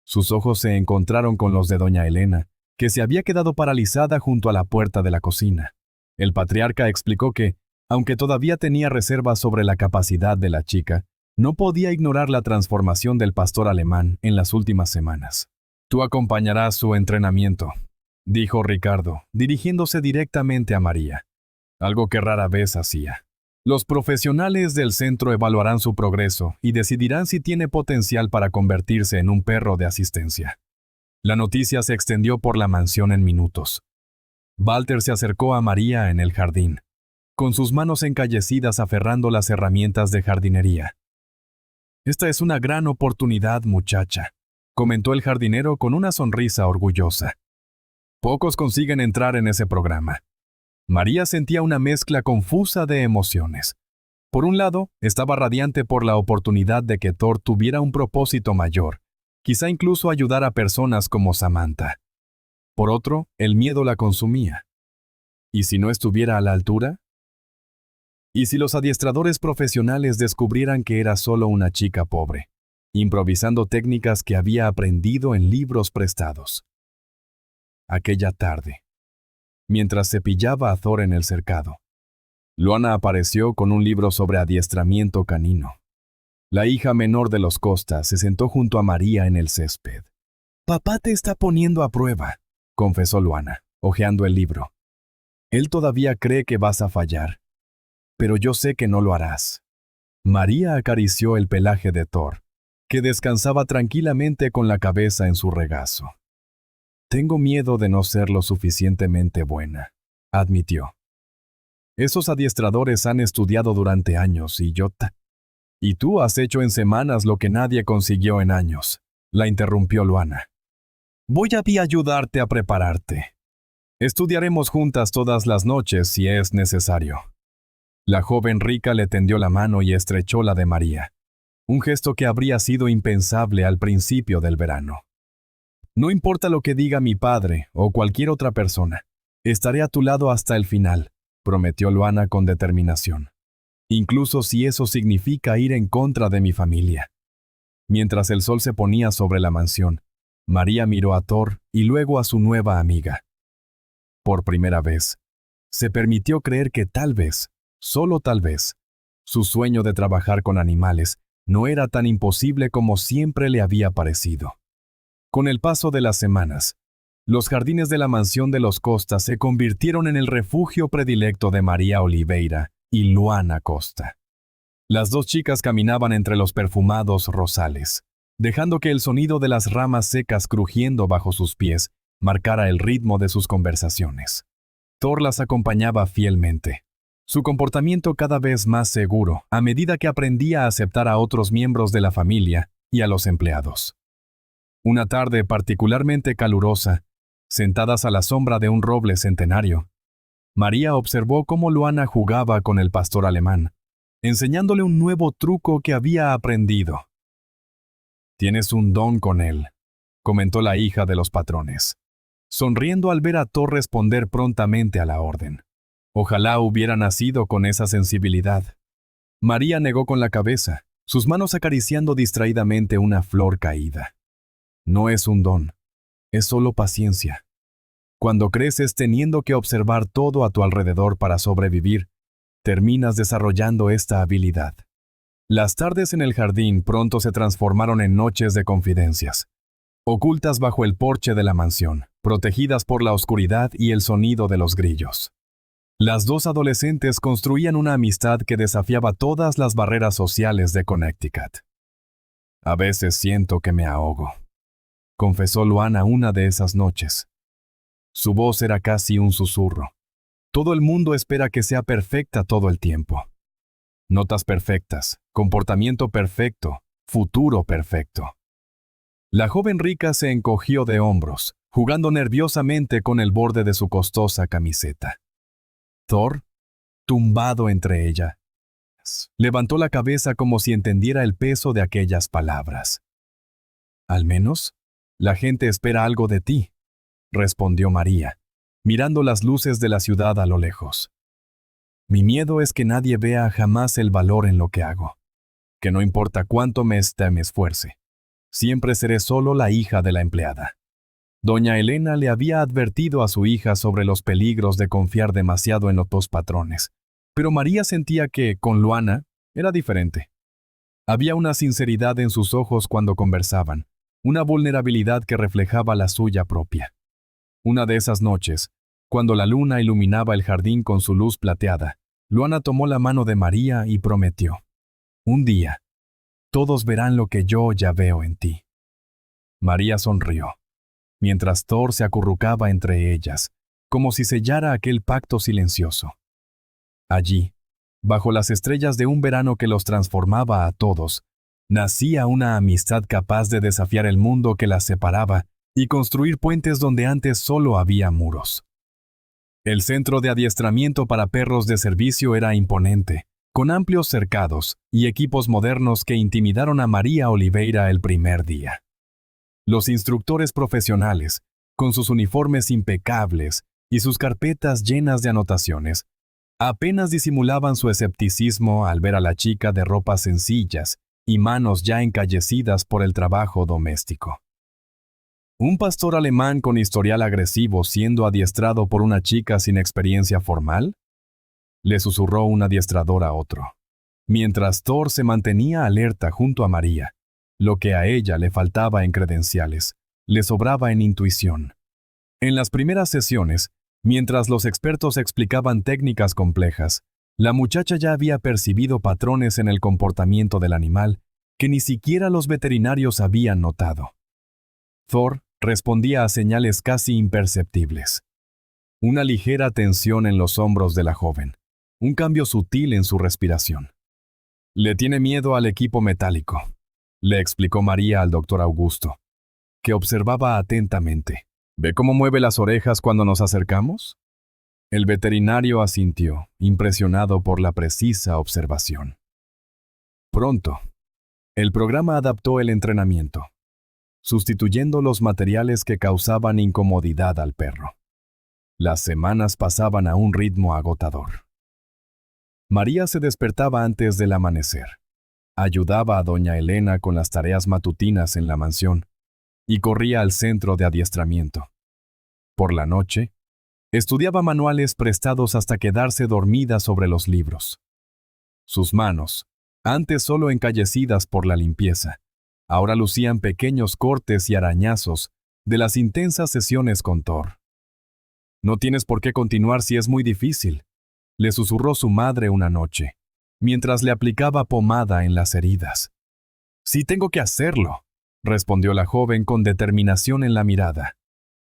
Sus ojos se encontraron con los de doña Elena, que se había quedado paralizada junto a la puerta de la cocina. El patriarca explicó que, aunque todavía tenía reservas sobre la capacidad de la chica, no podía ignorar la transformación del pastor alemán en las últimas semanas. «Tú acompañarás su entrenamiento», dijo Ricardo, dirigiéndose directamente a María, algo que rara vez hacía. «Los profesionales del centro evaluarán su progreso y decidirán si tiene potencial para convertirse en un perro de asistencia». La noticia se extendió por la mansión en minutos. Walter se acercó a María en el jardín, con sus manos encallecidas aferrando las herramientas de jardinería. «Esta es una gran oportunidad, muchacha», comentó el jardinero con una sonrisa orgullosa. «Pocos consiguen entrar en ese programa». María sentía una mezcla confusa de emociones. Por un lado, estaba radiante por la oportunidad de que Thor tuviera un propósito mayor, quizá incluso ayudar a personas como Samantha. Por otro, el miedo la consumía. ¿Y si no estuviera a la altura? ¿Y si los adiestradores profesionales descubrieran que era solo una chica pobre, improvisando técnicas que había aprendido en libros prestados? Aquella tarde, mientras cepillaba a Thor en el cercado, Luana apareció con un libro sobre adiestramiento canino. La hija menor de los Costa se sentó junto a María en el césped. «Papá te está poniendo a prueba», confesó Luana, hojeando el libro. «Él todavía cree que vas a fallar, pero yo sé que no lo harás». María acarició el pelaje de Thor, que descansaba tranquilamente con la cabeza en su regazo. «Tengo miedo de no ser lo suficientemente buena», admitió. «Esos adiestradores han estudiado durante años y tú has hecho en semanas lo que nadie consiguió en años», la interrumpió Luana. «Voy a ayudarte a prepararte. Estudiaremos juntas todas las noches si es necesario». La joven rica le tendió la mano y estrechó la de María, un gesto que habría sido impensable al principio del verano. «No importa lo que diga mi padre o cualquier otra persona, estaré a tu lado hasta el final», prometió Luana con determinación. «Incluso si eso significa ir en contra de mi familia». Mientras el sol se ponía sobre la mansión, María miró a Thor y luego a su nueva amiga. Por primera vez, se permitió creer que tal vez, solo tal vez, su sueño de trabajar con animales no era tan imposible como siempre le había parecido. Con el paso de las semanas, los jardines de la mansión de los Costa se convirtieron en el refugio predilecto de María Oliveira y Luana Costa. Las dos chicas caminaban entre los perfumados rosales, dejando que el sonido de las ramas secas crujiendo bajo sus pies marcara el ritmo de sus conversaciones. Thor las acompañaba fielmente, su comportamiento cada vez más seguro a medida que aprendía a aceptar a otros miembros de la familia y a los empleados. Una tarde particularmente calurosa, sentadas a la sombra de un roble centenario, María observó cómo Luana jugaba con el pastor alemán, enseñándole un nuevo truco que había aprendido. «Tienes un don con él», comentó la hija de los patrones, sonriendo al ver a Thor responder prontamente a la orden. Ojalá hubiera nacido con esa sensibilidad. María negó con la cabeza, sus manos acariciando distraídamente una flor caída. No es un don, es solo paciencia. Cuando creces teniendo que observar todo a tu alrededor para sobrevivir, terminas desarrollando esta habilidad. Las tardes en el jardín pronto se transformaron en noches de confidencias, ocultas bajo el porche de la mansión, protegidas por la oscuridad y el sonido de los grillos. Las dos adolescentes construían una amistad que desafiaba todas las barreras sociales de Connecticut. «A veces siento que me ahogo», confesó Luana una de esas noches. Su voz era casi un susurro. Todo el mundo espera que sea perfecta todo el tiempo. Notas perfectas, comportamiento perfecto, futuro perfecto. La joven rica se encogió de hombros, jugando nerviosamente con el borde de su costosa camiseta. Thor, tumbado entre ellas, levantó la cabeza como si entendiera el peso de aquellas palabras. «Al menos, la gente espera algo de ti», respondió María, mirando las luces de la ciudad a lo lejos. «Mi miedo es que nadie vea jamás el valor en lo que hago, que no importa cuánto me esfuerce, siempre seré solo la hija de la empleada». Doña Elena le había advertido a su hija sobre los peligros de confiar demasiado en los dos patrones, pero María sentía que, con Luana, era diferente. Había una sinceridad en sus ojos cuando conversaban, una vulnerabilidad que reflejaba la suya propia. Una de esas noches, cuando la luna iluminaba el jardín con su luz plateada, Luana tomó la mano de María y prometió: «Un día, todos verán lo que yo ya veo en ti». María sonrió, mientras Thor se acurrucaba entre ellas, como si sellara aquel pacto silencioso. Allí, bajo las estrellas de un verano que los transformaba a todos, nacía una amistad capaz de desafiar el mundo que las separaba y construir puentes donde antes solo había muros. El centro de adiestramiento para perros de servicio era imponente, con amplios cercados y equipos modernos que intimidaron a María Oliveira el primer día. Los instructores profesionales, con sus uniformes impecables y sus carpetas llenas de anotaciones, apenas disimulaban su escepticismo al ver a la chica de ropas sencillas y manos ya encallecidas por el trabajo doméstico. ¿Un pastor alemán con historial agresivo siendo adiestrado por una chica sin experiencia formal?, le susurró un adiestrador a otro, mientras Thor se mantenía alerta junto a María. Lo que a ella le faltaba en credenciales, le sobraba en intuición. En las primeras sesiones, mientras los expertos explicaban técnicas complejas, la muchacha ya había percibido patrones en el comportamiento del animal que ni siquiera los veterinarios habían notado. Thor respondía a señales casi imperceptibles. Una ligera tensión en los hombros de la joven, un cambio sutil en su respiración. «Le tiene miedo al equipo metálico», le explicó María al doctor Augusto, que observaba atentamente. «¿Ve cómo mueve las orejas cuando nos acercamos?». El veterinario asintió, impresionado por la precisa observación. Pronto, el programa adaptó el entrenamiento, sustituyendo los materiales que causaban incomodidad al perro. Las semanas pasaban a un ritmo agotador. María se despertaba antes del amanecer. Ayudaba a doña Elena con las tareas matutinas en la mansión y corría al centro de adiestramiento. Por la noche, estudiaba manuales prestados hasta quedarse dormida sobre los libros. Sus manos, antes solo encallecidas por la limpieza, ahora lucían pequeños cortes y arañazos de las intensas sesiones con Thor. «No tienes por qué continuar si es muy difícil», le susurró su madre una noche, mientras le aplicaba pomada en las heridas. «Sí tengo que hacerlo», respondió la joven con determinación en la mirada.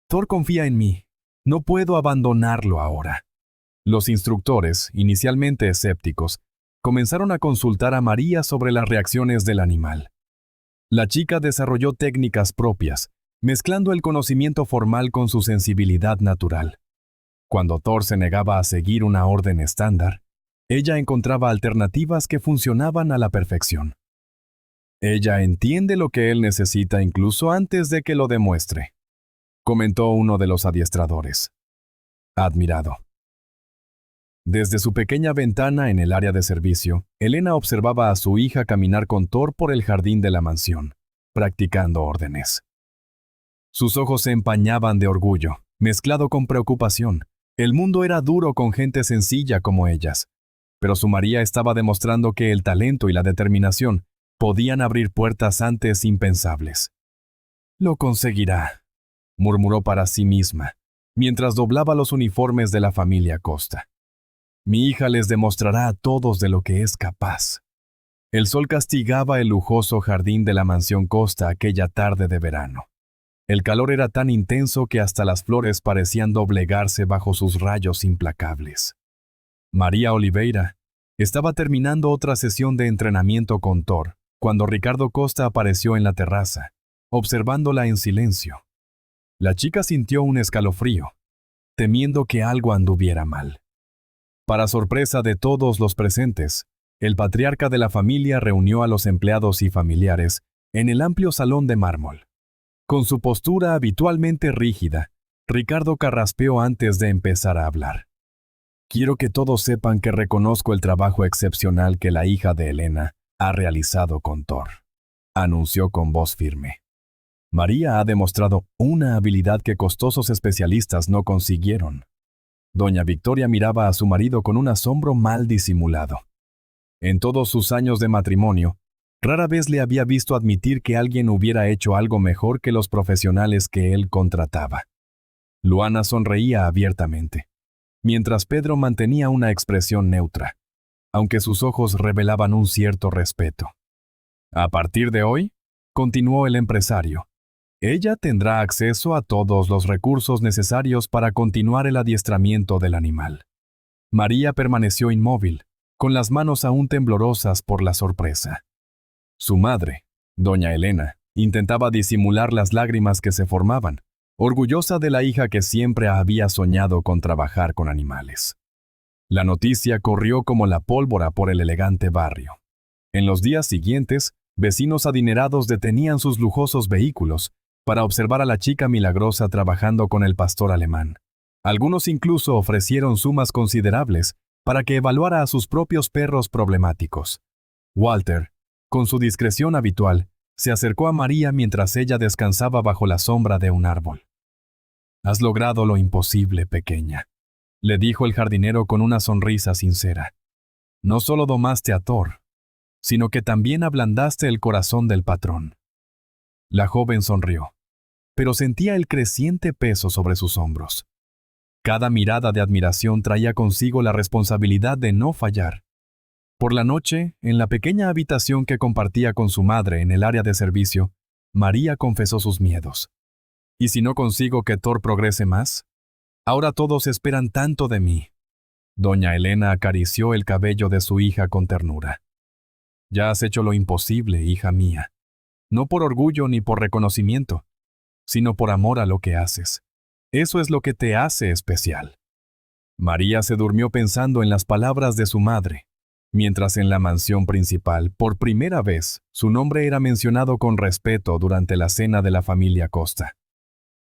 «Thor confía en mí. No puedo abandonarlo ahora». Los instructores, inicialmente escépticos, comenzaron a consultar a María sobre las reacciones del animal. La chica desarrolló técnicas propias, mezclando el conocimiento formal con su sensibilidad natural. Cuando Thor se negaba a seguir una orden estándar, ella encontraba alternativas que funcionaban a la perfección. Ella entiende lo que él necesita incluso antes de que lo demuestre, comentó uno de los adiestradores, admirado. Desde su pequeña ventana en el área de servicio, Elena observaba a su hija caminar con Thor por el jardín de la mansión, practicando órdenes. Sus ojos se empañaban de orgullo, mezclado con preocupación. El mundo era duro con gente sencilla como ellas, pero su María estaba demostrando que el talento y la determinación podían abrir puertas antes impensables. «Lo conseguirá», murmuró para sí misma, mientras doblaba los uniformes de la familia Costa. «Mi hija les demostrará a todos de lo que es capaz». El sol castigaba el lujoso jardín de la mansión Costa aquella tarde de verano. El calor era tan intenso que hasta las flores parecían doblegarse bajo sus rayos implacables. María Oliveira estaba terminando otra sesión de entrenamiento con Thor, cuando Ricardo Costa apareció en la terraza, observándola en silencio. La chica sintió un escalofrío, temiendo que algo anduviera mal. Para sorpresa de todos los presentes, el patriarca de la familia reunió a los empleados y familiares en el amplio salón de mármol. Con su postura habitualmente rígida, Ricardo carraspeó antes de empezar a hablar. «Quiero que todos sepan que reconozco el trabajo excepcional que la hija de Elena ha realizado con Thor», anunció con voz firme. «María ha demostrado una habilidad que costosos especialistas no consiguieron». Doña Victoria miraba a su marido con un asombro mal disimulado. En todos sus años de matrimonio, rara vez le había visto admitir que alguien hubiera hecho algo mejor que los profesionales que él contrataba. Luana sonreía abiertamente, mientras Pedro mantenía una expresión neutra, aunque sus ojos revelaban un cierto respeto. «A partir de hoy», continuó el empresario, «ella tendrá acceso a todos los recursos necesarios para continuar el adiestramiento del animal». María permaneció inmóvil, con las manos aún temblorosas por la sorpresa. Su madre, doña Elena, intentaba disimular las lágrimas que se formaban, orgullosa de la hija que siempre había soñado con trabajar con animales. La noticia corrió como la pólvora por el elegante barrio. En los días siguientes, vecinos adinerados detenían sus lujosos vehículos para observar a la chica milagrosa trabajando con el pastor alemán. Algunos incluso ofrecieron sumas considerables para que evaluara a sus propios perros problemáticos. Walter, con su discreción habitual, se acercó a María mientras ella descansaba bajo la sombra de un árbol. «Has logrado lo imposible, pequeña», le dijo el jardinero con una sonrisa sincera. «No solo domaste a Thor, sino que también ablandaste el corazón del patrón». La joven sonrió, pero sentía el creciente peso sobre sus hombros. Cada mirada de admiración traía consigo la responsabilidad de no fallar. Por la noche, en la pequeña habitación que compartía con su madre en el área de servicio, María confesó sus miedos. «¿Y si no consigo que Thor progrese más? Ahora todos esperan tanto de mí». Doña Elena acarició el cabello de su hija con ternura. «Ya has hecho lo imposible, hija mía. No por orgullo ni por reconocimiento, sino por amor a lo que haces. Eso es lo que te hace especial». María se durmió pensando en las palabras de su madre, mientras en la mansión principal, por primera vez, su nombre era mencionado con respeto durante la cena de la familia Costa.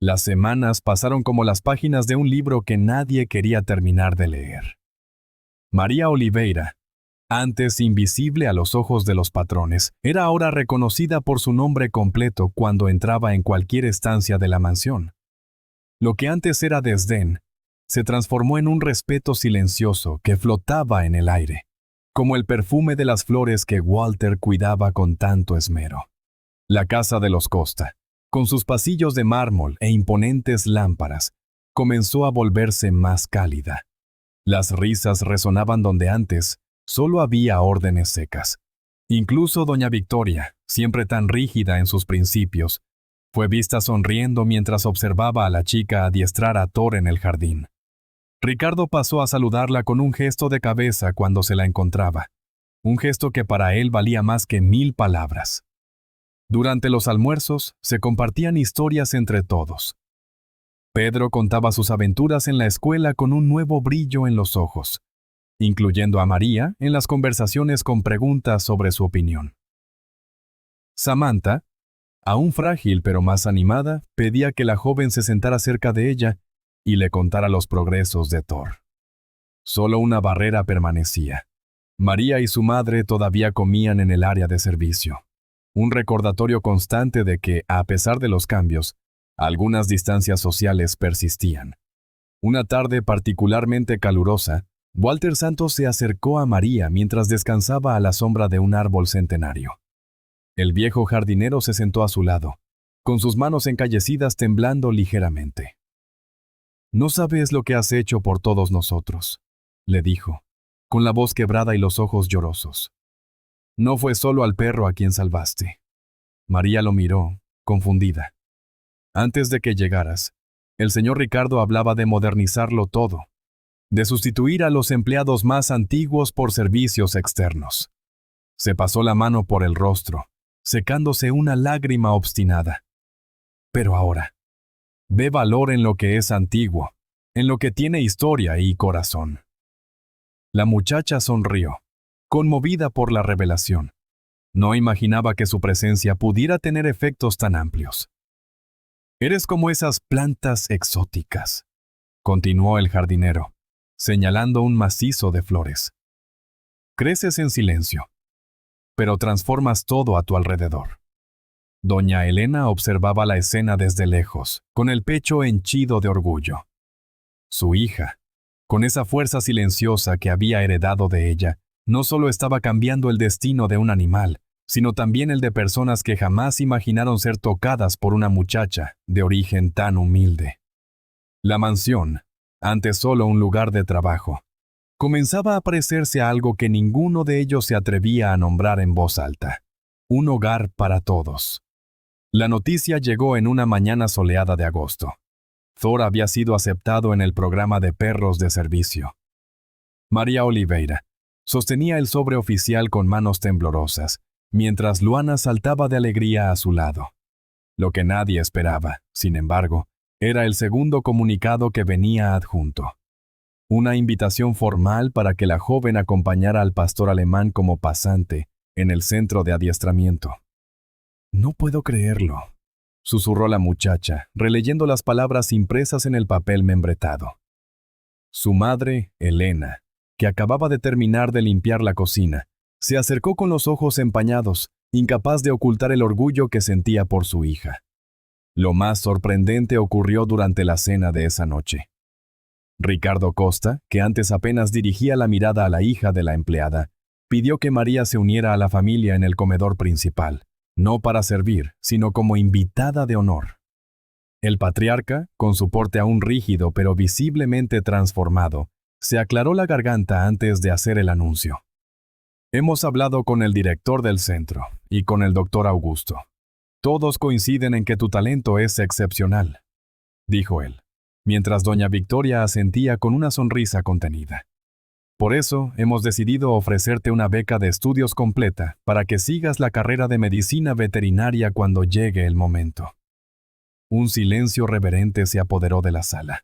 Las semanas pasaron como las páginas de un libro que nadie quería terminar de leer. María Oliveira, antes invisible a los ojos de los patrones, era ahora reconocida por su nombre completo cuando entraba en cualquier estancia de la mansión. Lo que antes era desdén, se transformó en un respeto silencioso que flotaba en el aire, como el perfume de las flores que Walter cuidaba con tanto esmero. La casa de los Costa, con sus pasillos de mármol e imponentes lámparas, comenzó a volverse más cálida. Las risas resonaban donde antes solo había órdenes secas. Incluso doña Victoria, siempre tan rígida en sus principios, fue vista sonriendo mientras observaba a la chica adiestrar a Thor en el jardín. Ricardo pasó a saludarla con un gesto de cabeza cuando se la encontraba, un gesto que para él valía más que 1000 palabras. Durante los almuerzos se compartían historias entre todos. Pedro contaba sus aventuras en la escuela con un nuevo brillo en los ojos, incluyendo a María en las conversaciones con preguntas sobre su opinión. Samantha, aún frágil pero más animada, pedía que la joven se sentara cerca de ella y le contara los progresos de Thor. Solo una barrera permanecía. María y su madre todavía comían en el área de servicio. Un recordatorio constante de que, a pesar de los cambios, algunas distancias sociales persistían. Una tarde particularmente calurosa, Walter Santos se acercó a María mientras descansaba a la sombra de un árbol centenario. El viejo jardinero se sentó a su lado, con sus manos encallecidas temblando ligeramente. «No sabes lo que has hecho por todos nosotros», le dijo, con la voz quebrada y los ojos llorosos. «No fue solo al perro a quien salvaste». María lo miró, confundida. «Antes de que llegaras, el señor Ricardo hablaba de modernizarlo todo, de sustituir a los empleados más antiguos por servicios externos». Se pasó la mano por el rostro, secándose una lágrima obstinada. «Pero ahora, ve valor en lo que es antiguo, en lo que tiene historia y corazón». La muchacha sonrió, conmovida por la revelación. No imaginaba que su presencia pudiera tener efectos tan amplios. «Eres como esas plantas exóticas», continuó el jardinero, señalando un macizo de flores. «Creces en silencio, pero transformas todo a tu alrededor». Doña Elena observaba la escena desde lejos, con el pecho henchido de orgullo. Su hija, con esa fuerza silenciosa que había heredado de ella, no solo estaba cambiando el destino de un animal, sino también el de personas que jamás imaginaron ser tocadas por una muchacha de origen tan humilde. La mansión, antes solo un lugar de trabajo, comenzaba a parecerse a algo que ninguno de ellos se atrevía a nombrar en voz alta: un hogar para todos. La noticia llegó en una mañana soleada de agosto. Thor había sido aceptado en el programa de perros de servicio. María Oliveira sostenía el sobre oficial con manos temblorosas, mientras Luana saltaba de alegría a su lado. Lo que nadie esperaba, sin embargo, era el segundo comunicado que venía adjunto. Una invitación formal para que la joven acompañara al pastor alemán como pasante en el centro de adiestramiento. «No puedo creerlo», susurró la muchacha, releyendo las palabras impresas en el papel membretado. Su madre, Elena, que acababa de terminar de limpiar la cocina, se acercó con los ojos empañados, incapaz de ocultar el orgullo que sentía por su hija. Lo más sorprendente ocurrió durante la cena de esa noche. Ricardo Costa, que antes apenas dirigía la mirada a la hija de la empleada, pidió que María se uniera a la familia en el comedor principal, no para servir, sino como invitada de honor. El patriarca, con su porte aún rígido pero visiblemente transformado, se aclaró la garganta antes de hacer el anuncio. «Hemos hablado con el director del centro y con el doctor Augusto. Todos coinciden en que tu talento es excepcional», dijo él, mientras doña Victoria asentía con una sonrisa contenida. «Por eso hemos decidido ofrecerte una beca de estudios completa para que sigas la carrera de medicina veterinaria cuando llegue el momento». Un silencio reverente se apoderó de la sala.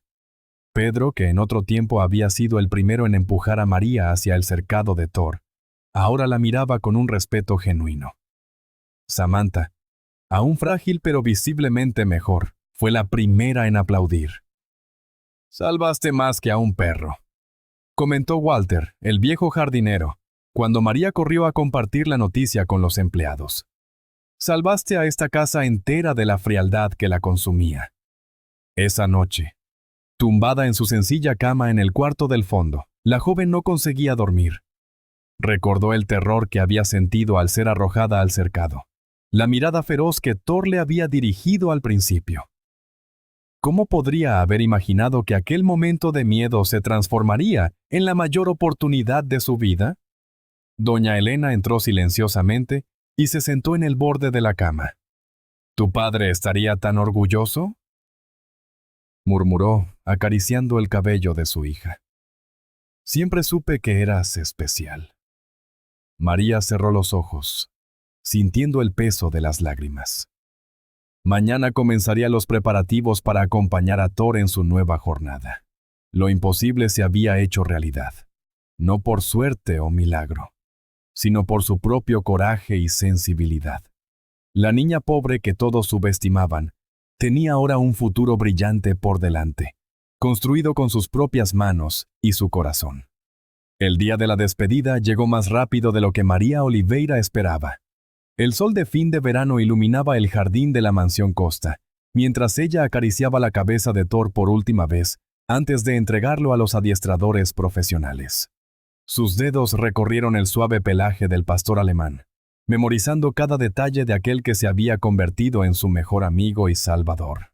Pedro, que en otro tiempo había sido el primero en empujar a María hacia el cercado de Thor, ahora la miraba con un respeto genuino. Samantha, aún frágil pero visiblemente mejor, fue la primera en aplaudir. «Salvaste más que a un perro», comentó Walter, el viejo jardinero, cuando María corrió a compartir la noticia con los empleados. «Salvaste a esta casa entera de la frialdad que la consumía». Esa noche, tumbada en su sencilla cama en el cuarto del fondo, la joven no conseguía dormir. Recordó el terror que había sentido al ser arrojada al cercado, la mirada feroz que Thor le había dirigido al principio. ¿Cómo podría haber imaginado que aquel momento de miedo se transformaría en la mayor oportunidad de su vida? Doña Elena entró silenciosamente y se sentó en el borde de la cama. «¿Tu padre estaría tan orgulloso?», murmuró, acariciando el cabello de su hija. «Siempre supe que eras especial». María cerró los ojos. sintiendo el peso de las lágrimas. Mañana comenzaría los preparativos para acompañar a Thor en su nueva jornada. Lo imposible se había hecho realidad, no por suerte o milagro, sino por su propio coraje y sensibilidad. La niña pobre que todos subestimaban tenía ahora un futuro brillante por delante, construido con sus propias manos y su corazón. El día de la despedida llegó más rápido de lo que María Oliveira esperaba. El sol de fin de verano iluminaba el jardín de la mansión Costa, mientras ella acariciaba la cabeza de Thor por última vez antes de entregarlo a los adiestradores profesionales. Sus dedos recorrieron el suave pelaje del pastor alemán, memorizando cada detalle de aquel que se había convertido en su mejor amigo y salvador.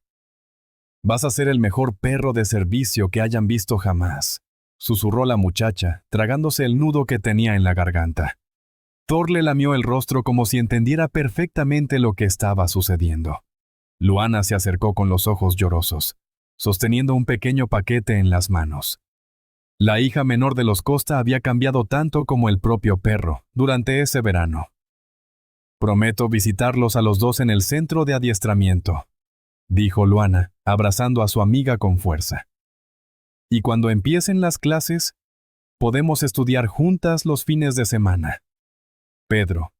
«Vas a ser el mejor perro de servicio que hayan visto jamás», susurró la muchacha, tragándose el nudo que tenía en la garganta. Thor le lamió el rostro como si entendiera perfectamente lo que estaba sucediendo. Luana se acercó con los ojos llorosos, sosteniendo un pequeño paquete en las manos. La hija menor de los Costa había cambiado tanto como el propio perro durante ese verano. «Prometo visitarlos a los dos en el centro de adiestramiento», dijo Luana, abrazando a su amiga con fuerza. «Y cuando empiecen las clases, podemos estudiar juntas los fines de semana». Pedro,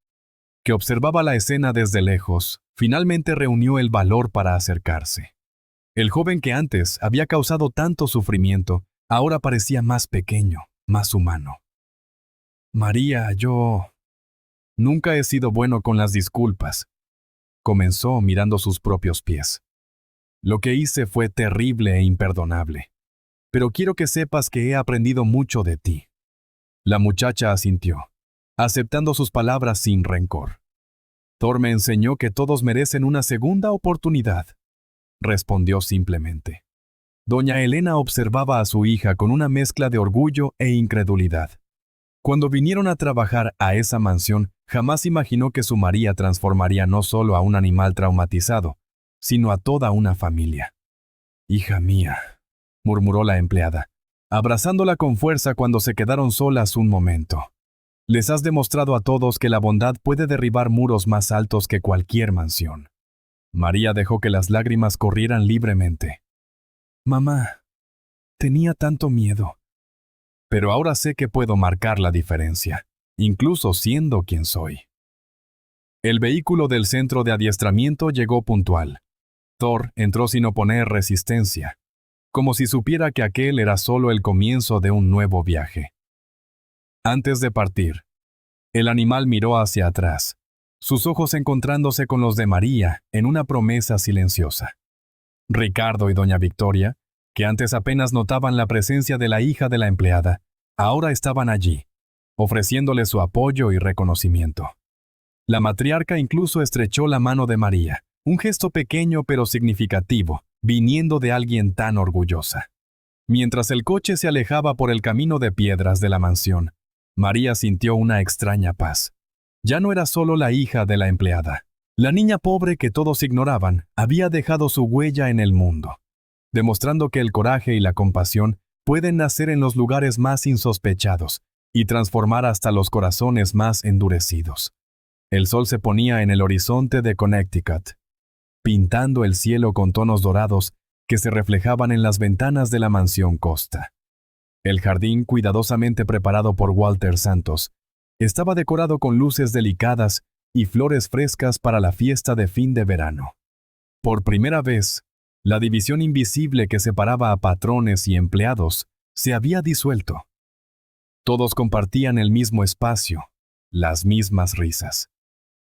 que observaba la escena desde lejos, finalmente reunió el valor para acercarse. El joven que antes había causado tanto sufrimiento, ahora parecía más pequeño, más humano. «María, yo nunca he sido bueno con las disculpas», comenzó mirando sus propios pies. «Lo que hice fue terrible e imperdonable, pero quiero que sepas que he aprendido mucho de ti». La muchacha asintió, aceptando sus palabras sin rencor. «Thor me enseñó que todos merecen una segunda oportunidad», respondió simplemente. Doña Elena observaba a su hija con una mezcla de orgullo e incredulidad. Cuando vinieron a trabajar a esa mansión, jamás imaginó que su María transformaría no solo a un animal traumatizado, sino a toda una familia. «Hija mía», murmuró la empleada, abrazándola con fuerza cuando se quedaron solas un momento. «Les has demostrado a todos que la bondad puede derribar muros más altos que cualquier mansión». María dejó que las lágrimas corrieran libremente. «Mamá, tenía tanto miedo. Pero ahora sé que puedo marcar la diferencia, incluso siendo quien soy». El vehículo del centro de adiestramiento llegó puntual. Thor entró sin oponer resistencia, como si supiera que aquel era solo el comienzo de un nuevo viaje. Antes de partir, el animal miró hacia atrás, sus ojos encontrándose con los de María en una promesa silenciosa. Ricardo y doña Victoria, que antes apenas notaban la presencia de la hija de la empleada, ahora estaban allí, ofreciéndole su apoyo y reconocimiento. La matriarca incluso estrechó la mano de María, un gesto pequeño pero significativo, viniendo de alguien tan orgullosa. Mientras el coche se alejaba por el camino de piedras de la mansión, María sintió una extraña paz. Ya no era solo la hija de la empleada. La niña pobre que todos ignoraban había dejado su huella en el mundo, demostrando que el coraje y la compasión pueden nacer en los lugares más insospechados y transformar hasta los corazones más endurecidos. El sol se ponía en el horizonte de Connecticut, pintando el cielo con tonos dorados que se reflejaban en las ventanas de la mansión Costa. El jardín, cuidadosamente preparado por Walter Santos, estaba decorado con luces delicadas y flores frescas para la fiesta de fin de verano. Por primera vez, la división invisible que separaba a patrones y empleados se había disuelto. Todos compartían el mismo espacio, las mismas risas.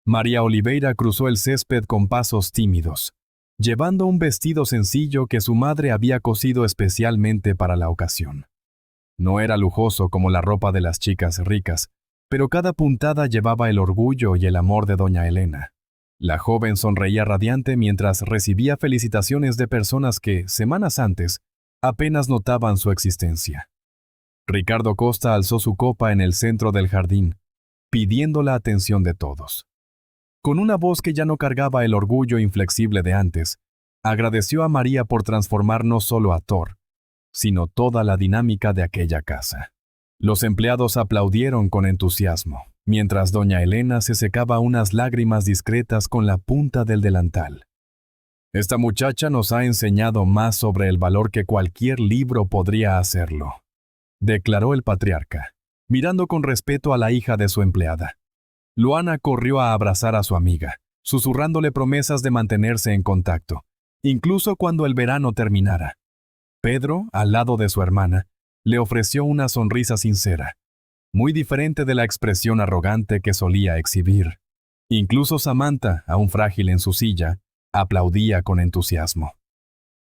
María Oliveira cruzó el césped con pasos tímidos, llevando un vestido sencillo que su madre había cosido especialmente para la ocasión. No era lujoso como la ropa de las chicas ricas, pero cada puntada llevaba el orgullo y el amor de doña Elena. La joven sonreía radiante mientras recibía felicitaciones de personas que, semanas antes, apenas notaban su existencia. Ricardo Costa alzó su copa en el centro del jardín, pidiendo la atención de todos. Con una voz que ya no cargaba el orgullo inflexible de antes, agradeció a María por transformar no solo a Thor, sino toda la dinámica de aquella casa. Los empleados aplaudieron con entusiasmo. mientras doña Elena se secaba unas lágrimas discretas con la punta del delantal. Esta muchacha nos ha enseñado más sobre el valor que cualquier libro podría hacerlo, declaró el patriarca, mirando con respeto a la hija de su empleada. Luana corrió a abrazar a su amiga, susurrándole promesas de mantenerse en contacto, incluso cuando el verano terminara. Pedro, al lado de su hermana, le ofreció una sonrisa sincera, muy diferente de la expresión arrogante que solía exhibir. Incluso Samantha, aún frágil en su silla, aplaudía con entusiasmo.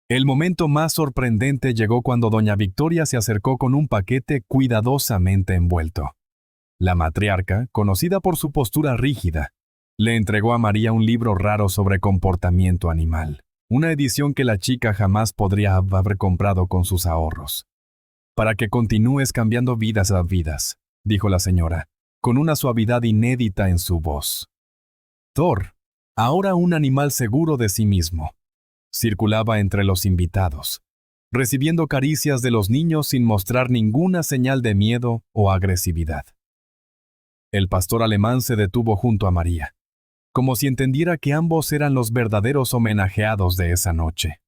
El momento más sorprendente llegó cuando doña Victoria se acercó con un paquete cuidadosamente envuelto. La matriarca, conocida por su postura rígida, le entregó a María un libro raro sobre comportamiento animal, una edición que la chica jamás podría haber comprado con sus ahorros. Para que continúes cambiando vidas a vidas, dijo la señora, con una suavidad inédita en su voz. Thor, ahora un animal seguro de sí mismo, circulaba entre los invitados, recibiendo caricias de los niños sin mostrar ninguna señal de miedo o agresividad. El pastor alemán se detuvo junto a María, como si entendiera que ambos eran los verdaderos homenajeados de esa noche.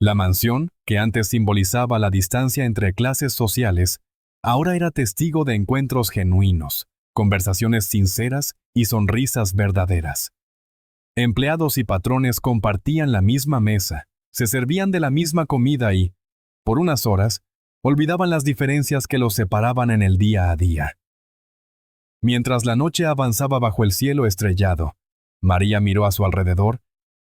La mansión, que antes simbolizaba la distancia entre clases sociales, ahora era testigo de encuentros genuinos, conversaciones sinceras y sonrisas verdaderas. Empleados y patrones compartían la misma mesa, se servían de la misma comida y, por unas horas, olvidaban las diferencias que los separaban en el día a día. Mientras la noche avanzaba bajo el cielo estrellado, María miró a su alrededor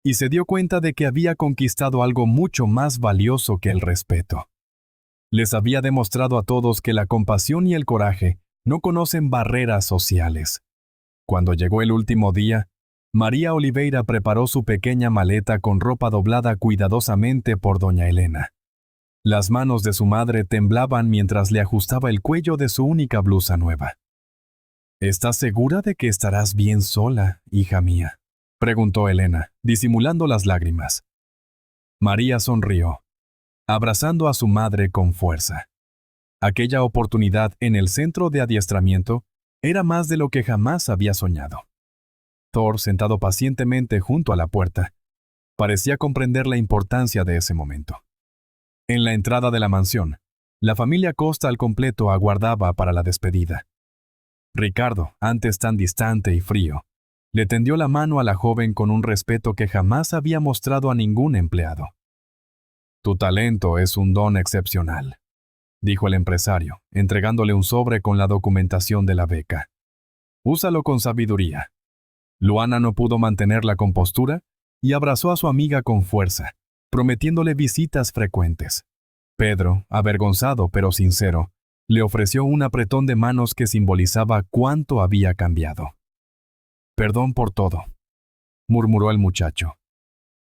y se dio cuenta de que había conquistado algo mucho más valioso que el respeto. Les había demostrado a todos que la compasión y el coraje no conocen barreras sociales. Cuando llegó el último día, María Oliveira preparó su pequeña maleta con ropa doblada cuidadosamente por doña Elena. Las manos de su madre temblaban mientras le ajustaba el cuello de su única blusa nueva. ¿Estás segura de que estarás bien sola, hija mía?, preguntó Elena, disimulando las lágrimas. María sonrió, abrazando a su madre con fuerza. Aquella oportunidad en el centro de adiestramiento era más de lo que jamás había soñado. Thor, sentado pacientemente junto a la puerta, parecía comprender la importancia de ese momento. En la entrada de la mansión, la familia Costa al completo aguardaba para la despedida. Ricardo, antes tan distante y frío, le tendió la mano a la joven con un respeto que jamás había mostrado a ningún empleado. Tu talento es un don excepcional, dijo el empresario, entregándole un sobre con la documentación de la beca. Úsalo con sabiduría. Luana no pudo mantener la compostura y abrazó a su amiga con fuerza, prometiéndole visitas frecuentes. Pedro, avergonzado pero sincero, le ofreció un apretón de manos que simbolizaba cuánto había cambiado. Perdón por todo, murmuró el muchacho.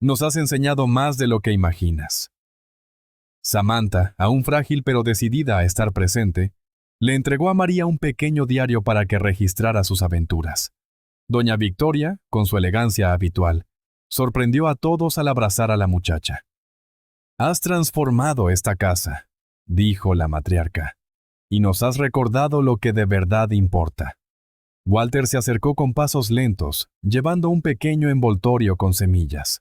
Nos has enseñado más de lo que imaginas. Samantha, aún frágil pero decidida a estar presente, le entregó a María un pequeño diario para que registrara sus aventuras. Doña Victoria, con su elegancia habitual, sorprendió a todos al abrazar a la muchacha. Has transformado esta casa, dijo la matriarca, y nos has recordado lo que de verdad importa. Walter se acercó con pasos lentos, llevando un pequeño envoltorio con semillas.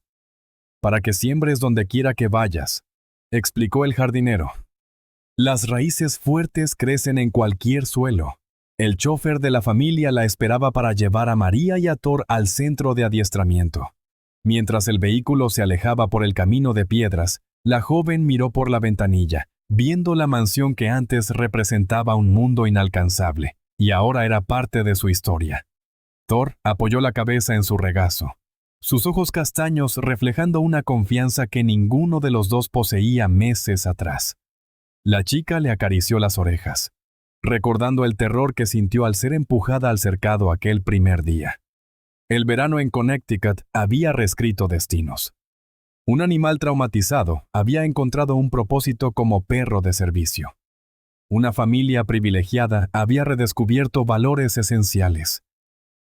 Para que siembres donde quiera que vayas, explicó el jardinero. Las raíces fuertes crecen en cualquier suelo. El chófer de la familia la esperaba para llevar a María y a Thor al centro de adiestramiento. Mientras el vehículo se alejaba por el camino de piedras, la joven miró por la ventanilla, viendo la mansión que antes representaba un mundo inalcanzable, y ahora era parte de su historia. Thor apoyó la cabeza en su regazo, sus ojos castaños reflejando una confianza que ninguno de los dos poseía meses atrás. La chica le acarició las orejas, recordando el terror que sintió al ser empujada al cercado aquel primer día. El verano en Connecticut había reescrito destinos. Un animal traumatizado había encontrado un propósito como perro de servicio. Una familia privilegiada había redescubierto valores esenciales.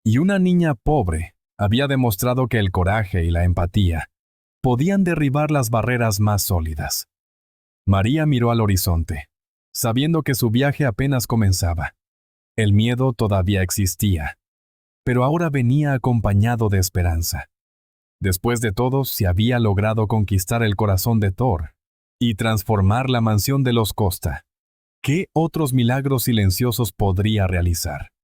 Y una niña pobre había demostrado que el coraje y la empatía podían derribar las barreras más sólidas. María miró al horizonte, sabiendo que su viaje apenas comenzaba. El miedo todavía existía, pero ahora venía acompañado de esperanza. Después de todo, se había logrado conquistar el corazón de Thor y transformar la mansión de los Costa. ¿Qué otros milagros silenciosos podría realizar?